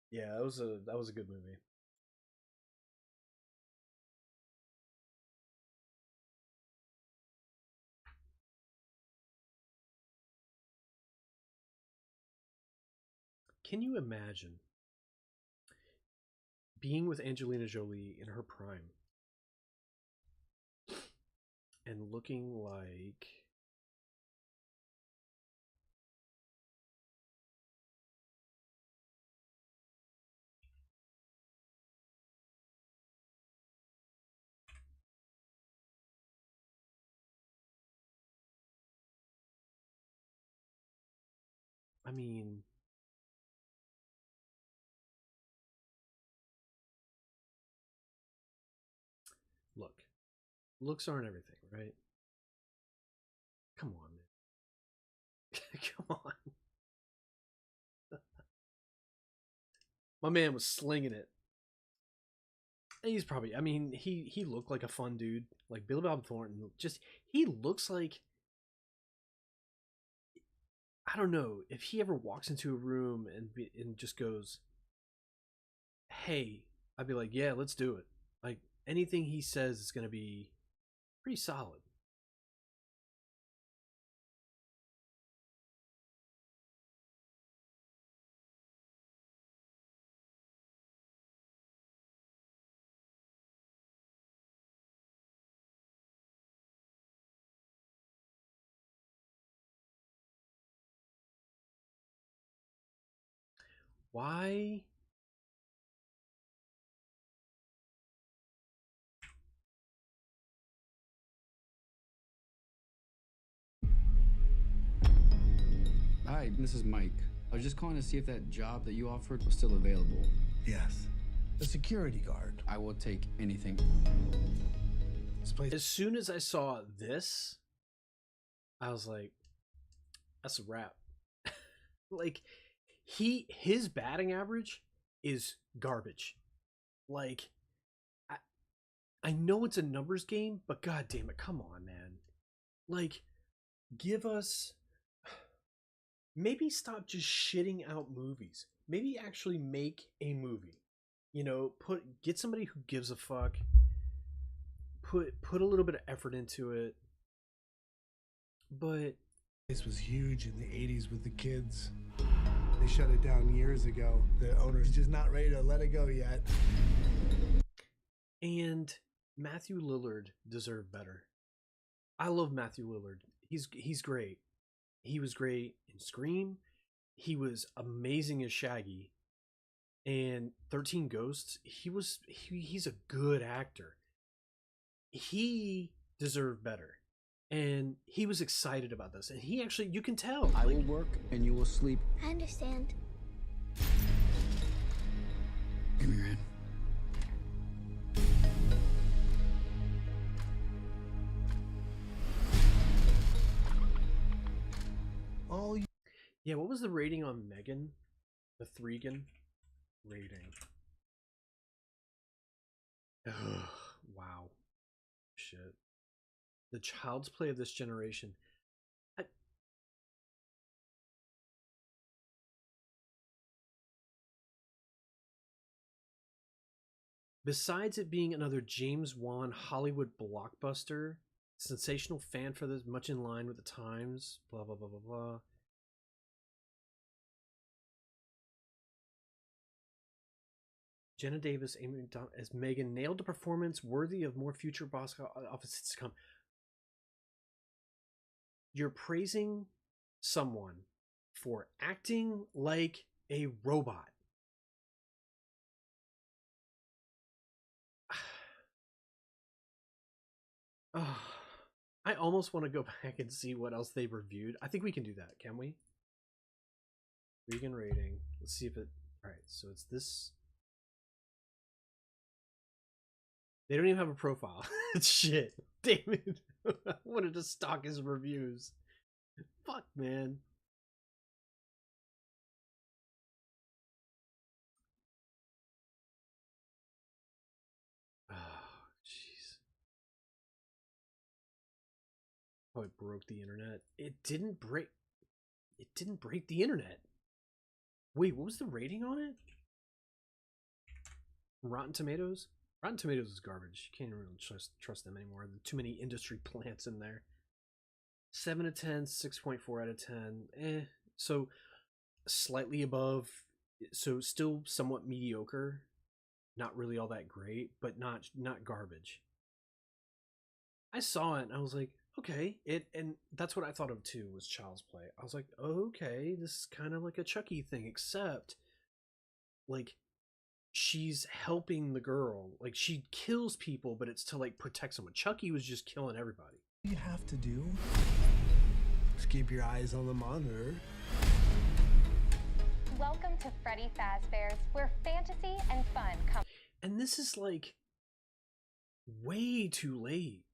Yeah, that was a good movie. Can you imagine being with Angelina Jolie in her prime and looking like I mean, look, looks aren't everything, right? Come on, man. Come on. My man was slinging it. He's probably, I mean, he looked like a fun dude. Like Billy Bob Thornton, just he looks like, I don't know, if he ever walks into a room and just goes, "Hey," I'd be like, "Yeah, let's do it." Like anything he says is going to be pretty solid. Why? Hi, this is Mike. I was just calling to see if that job that you offered was still available. Yes. The security guard. I will take anything. This place. As soon as I saw this, I was like, that's a wrap. Like his batting average is garbage. Like I know it's a numbers game, but god damn it, come on, man. Like give us, maybe stop just shitting out movies. Maybe actually make a movie. You know, get somebody who gives a fuck. Put a little bit of effort into it. But This was huge in the 80s with the kids. They shut it down years ago. The owner's just not ready to let it go yet. and Matthew Lillard deserved better. I love Matthew Lillard. He's great. He was great in Scream. He was amazing as Shaggy. And 13 Ghosts, he's a good actor. He deserved better. And he was excited about this. And he actually, you can tell. I will work and you will sleep. I understand. Give me your hand. All you Yeah, what was the rating on Megan? The Threegan rating. Ugh, wow. Shit. The child's play of this generation. Besides it being another James Wan Hollywood blockbuster, sensational fan for this, much in line with the times, blah, blah, blah, blah, blah. Jenna Davis as Megan nailed a performance worthy of more future box office to come. You're praising someone for acting like a robot. Oh, I almost want to go back and see what else they've reviewed. I think we can do that, can we? Regan rating. Let's see if it. Alright, so it's this. They don't even have a profile. Shit. Damn it. I wanted to stalk his reviews. Fuck, man. Oh, jeez. Oh, it broke the internet. It didn't break. It didn't break the internet. Wait, what was the rating on it? Rotten Tomatoes. Rotten Tomatoes is garbage. You can't really trust them anymore. There are too many industry plants in there. 7 to 10, 6.4 out of 10. So slightly above. So still somewhat mediocre. Not really all that great, but not garbage. I saw it and I was like, okay. And that's what I thought of too, was Child's Play. I was like, okay, this is kind of like a Chucky thing, except like she's helping the girl. Like she kills people, but it's to like protect someone. Chucky was just killing everybody. What you have to do is keep your eyes on the monitor. Welcome to Freddy Fazbear's, where fantasy and fun come. And this is like way too late.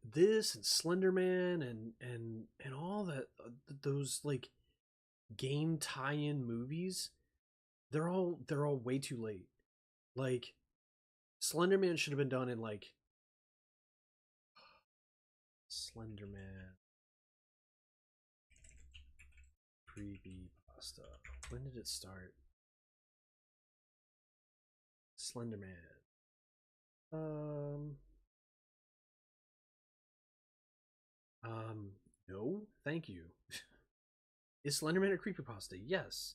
This and Slenderman and all that, those like game tie-in movies, they're all way too late. Like Slenderman should have been done in like Slenderman creepy pasta. When did it start? Slenderman. No, thank you. Is Slenderman a creepypasta? Yes.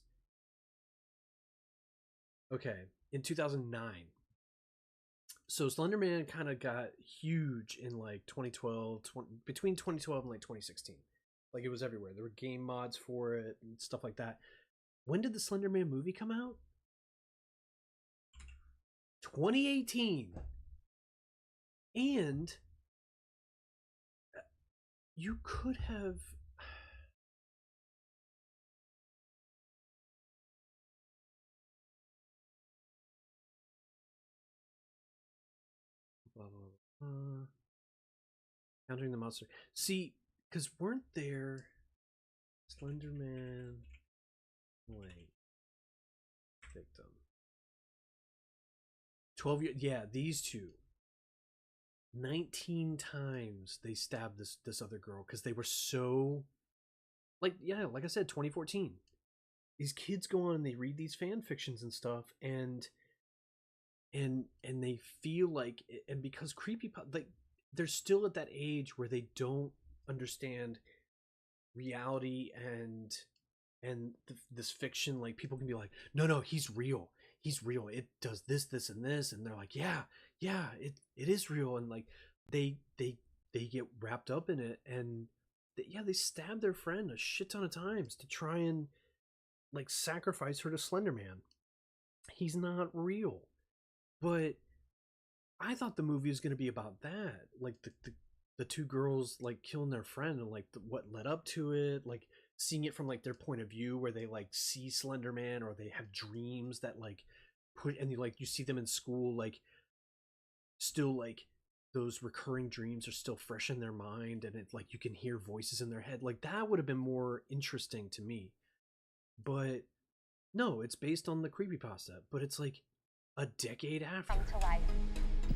Okay, in 2009. So Slenderman kind of got huge in like 2012, between 2012 and like 2016. Like it was everywhere. There were game mods for it and stuff like that. When did the Slenderman movie come out? 2018. And you could have blah blah blah. Countering the monster. See, because weren't there Slenderman victim 12 years? Yeah, these two 19 times they stabbed this other girl because they were so like, yeah, like I said, 2014. These kids go on and they read these fan fictions and stuff, and they feel like, and because like they're still at that age where they don't understand reality and this fiction. Like people can be like, no, he's real, it does this and this, and they're like, yeah, it is real, and like they get wrapped up in it, and they stab their friend a shit ton of times to try and like sacrifice her to Slenderman. He's not real. But I thought the movie was going to be about that, like the two girls like killing their friend, and like what led up to it, like seeing it from like their point of view, where they like see Slenderman, or they have dreams that like put, and you see them in school, like still like those recurring dreams are still fresh in their mind, and it's like you can hear voices in their head. Like that would have been more interesting to me. But no, it's based on the creepypasta, but it's like a decade after. Come to life.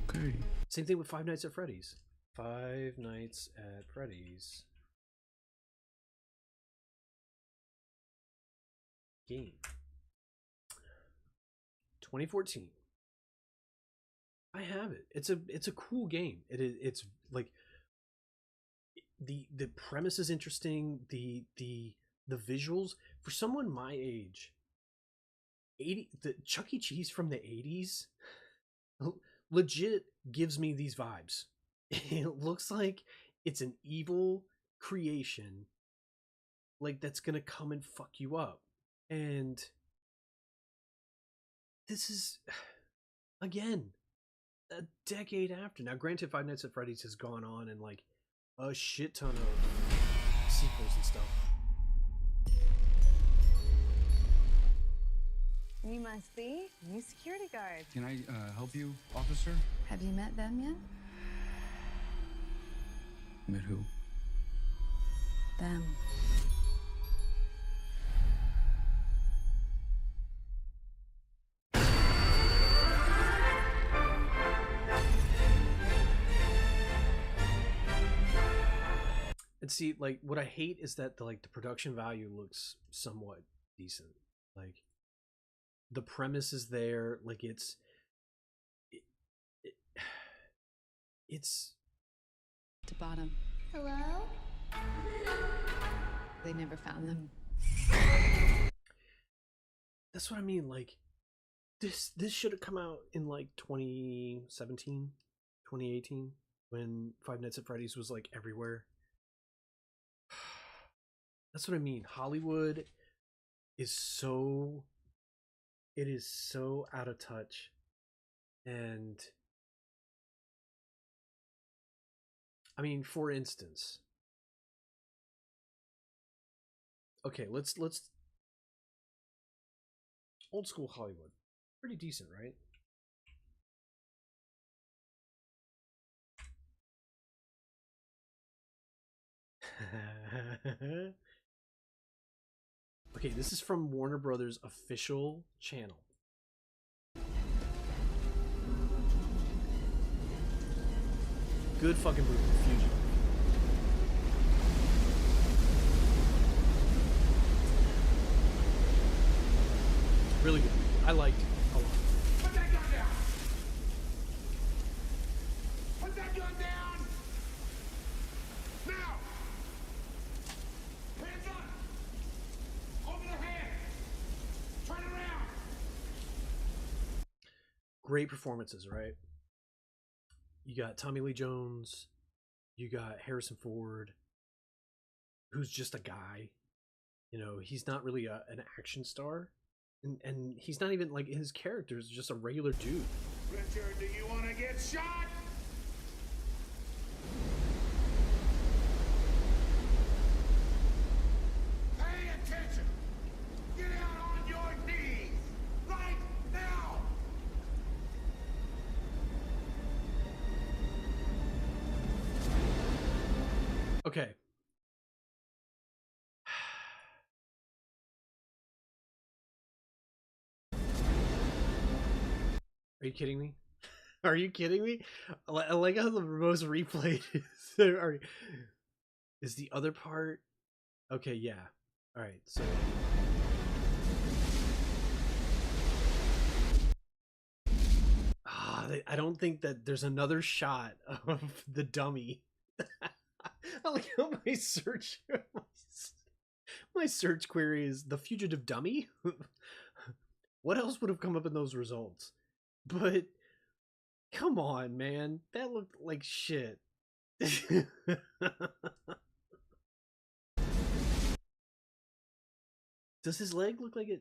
Okay. Same thing with Five Nights at Freddy's. Five Nights at Freddy's game. 2014. I have it. It's a cool game. It's like the premise is interesting. The visuals for someone my age. The Chuck E. Cheese from the 80s legit gives me these vibes. It looks like it's an evil creation, like that's gonna come and fuck you up. And this is again a decade after. Now granted, Five Nights at Freddy's has gone on and like a shit ton of sequels and stuff. You must be new security guard. Can I help you, officer? Have you met them yet? Met who? Them. And see, like, what I hate is that the production value looks somewhat decent. Like, the premise is there. Like, it's it's To bottom. Hello? They never found them. that's what I mean. Like this should have come out in like 2017, 2018 when Five Nights at Freddy's was like everywhere. That's what I mean. Hollywood is so out of touch. And I mean, for instance, okay, let's old school Hollywood. Pretty decent, right? Okay, this is from Warner Brothers official channel. Good fucking movie, Fugitive. Really good. I liked it a lot. Put that gun down! Put that gun down! Now! Hands up! Over the head! Turn around! Great performances, right? You got Tommy Lee Jones, you got Harrison Ford, who's just a guy. You know, he's not really an action star. And he's not even, like, his character is just a regular dude. Richard, do you want to get shot? Pay attention! Get out on your knees! Right now! Okay. Are you kidding me? Are you kidding me? I like how the most replayed is the other part. Okay, yeah. All right, so I don't think that there's another shot of the dummy. I like how my search query is the fugitive dummy. What else would have come up in those results? But come on, man, that looked like shit. Does his leg look like it?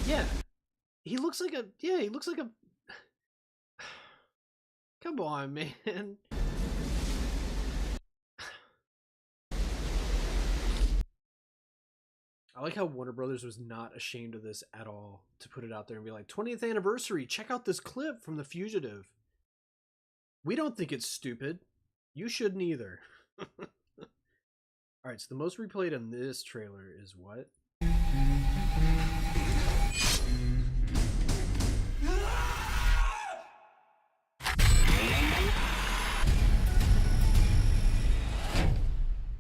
Yeah, he looks like a. Yeah, he looks like a. Come on, man. I like how Warner Brothers was not ashamed of this at all to put it out there and be like, 20th anniversary, check out this clip from The Fugitive. We don't think it's stupid. You shouldn't either. Alright, so the most replayed on this trailer is what?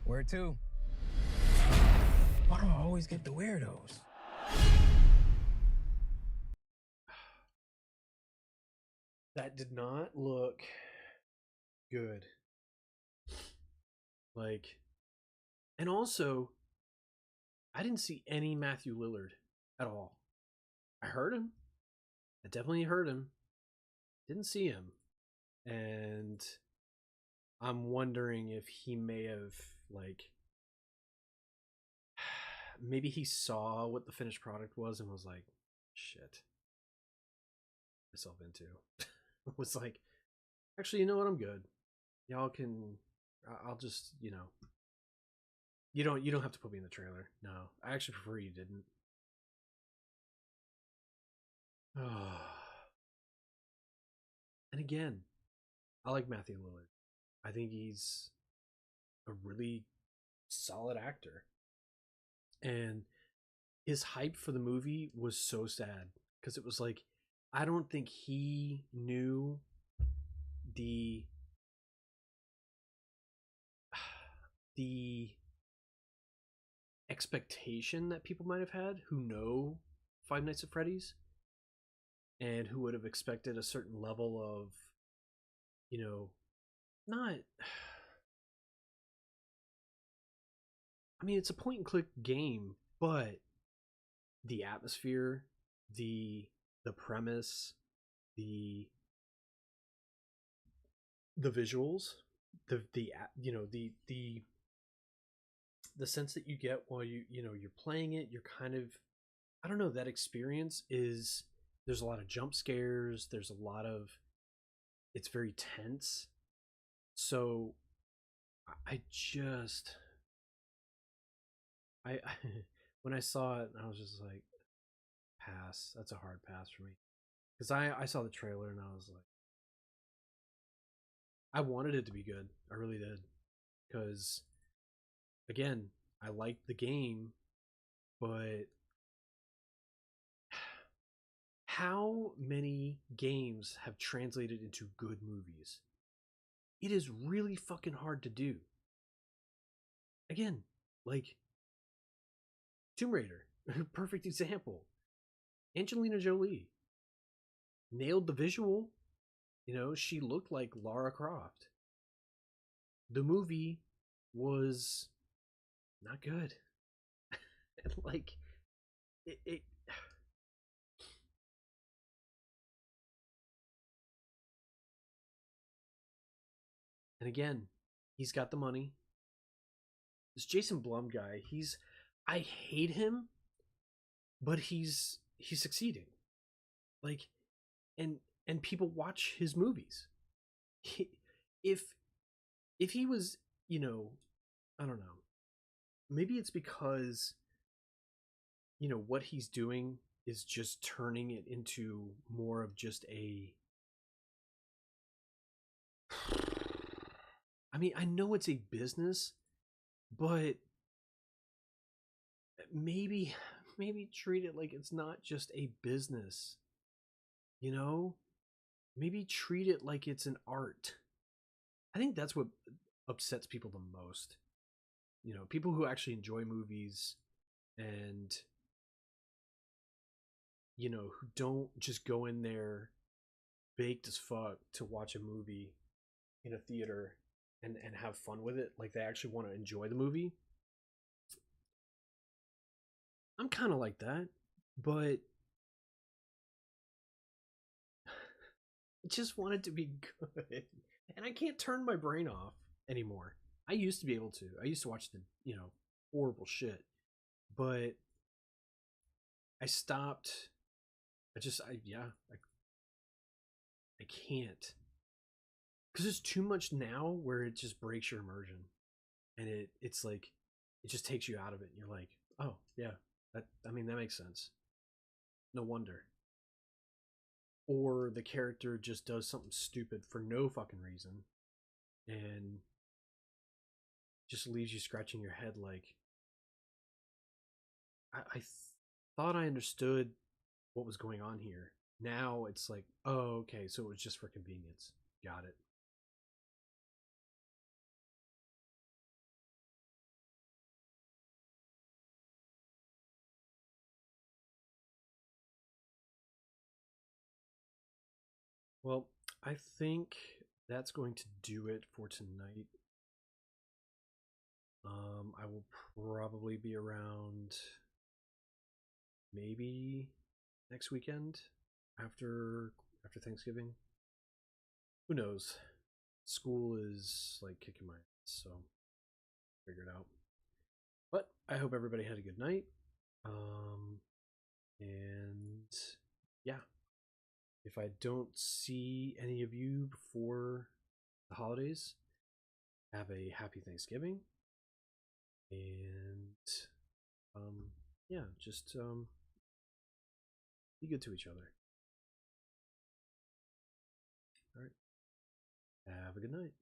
Where to? Why do I always get the weirdos? That did not look good. Like, and also, I didn't see any Matthew Lillard at all. I heard him. I definitely heard him. Didn't see him. And I'm wondering if he may have, like, maybe he saw what the finished product was and was like, shit. Myself into. Was like, actually, you know what? I'm good. Y'all can, I'll just, you know, you don't have to put me in the trailer. No, I actually prefer you didn't. And again, I like Matthew Lillard. I think he's a really solid actor. And his hype for the movie was so sad because it was like, I don't think he knew the expectation that people might have had who know Five Nights at Freddy's and who would have expected a certain level of, you know, not. I mean, it's a point and click game, but the atmosphere, the the premise, the the visuals, the you know the sense that you get while you're playing it, you're kind of, I don't know, that experience is, there's a lot of jump scares, there's a lot of, it's very tense. So I just I when I saw it, I was just like, pass. That's a hard pass for me. Because I saw the trailer and I was like, I wanted it to be good. I really did. Because again, I liked the game, but how many games have translated into good movies? It is really fucking hard to do. Again, like Tomb Raider, perfect example. Angelina Jolie nailed the visual. You know, she looked like Lara Croft. The movie was not good. Like it and again, he's got the money. This Jason Blum guy, I hate him, but he's succeeding. Like, and and people watch his movies. He, if if he was, I don't know. Maybe it's because what he's doing is just turning it into more of just a, I mean, I know it's a business, but maybe treat it like it's not just a business. You know? Maybe treat it like it's an art. I think that's what upsets people the most. People who actually enjoy movies and who don't just go in there baked as fuck to watch a movie in a theater and have fun with it, like they actually want to enjoy the movie. I'm kind of like that, but I just want it to be good. And I can't turn my brain off anymore. I used to be able to. I used to watch the, horrible shit. But I stopped. I can't. Cuz there's too much now where it just breaks your immersion. And it's like it just takes you out of it and you're like, "Oh, yeah. That makes sense. No wonder." Or the character just does something stupid for no fucking reason and just leaves you scratching your head like, I thought I understood what was going on here. Now it's like, oh, okay, so it was just for convenience. Got it. Well, I think that's going to do it for tonight. I will probably be around maybe next weekend after Thanksgiving. Who knows? School is like kicking my ass, so figure it out. But I hope everybody had a good night. And yeah, if I don't see any of you before the holidays, have a happy Thanksgiving. And yeah, just be good to each other. All right. Have a good night.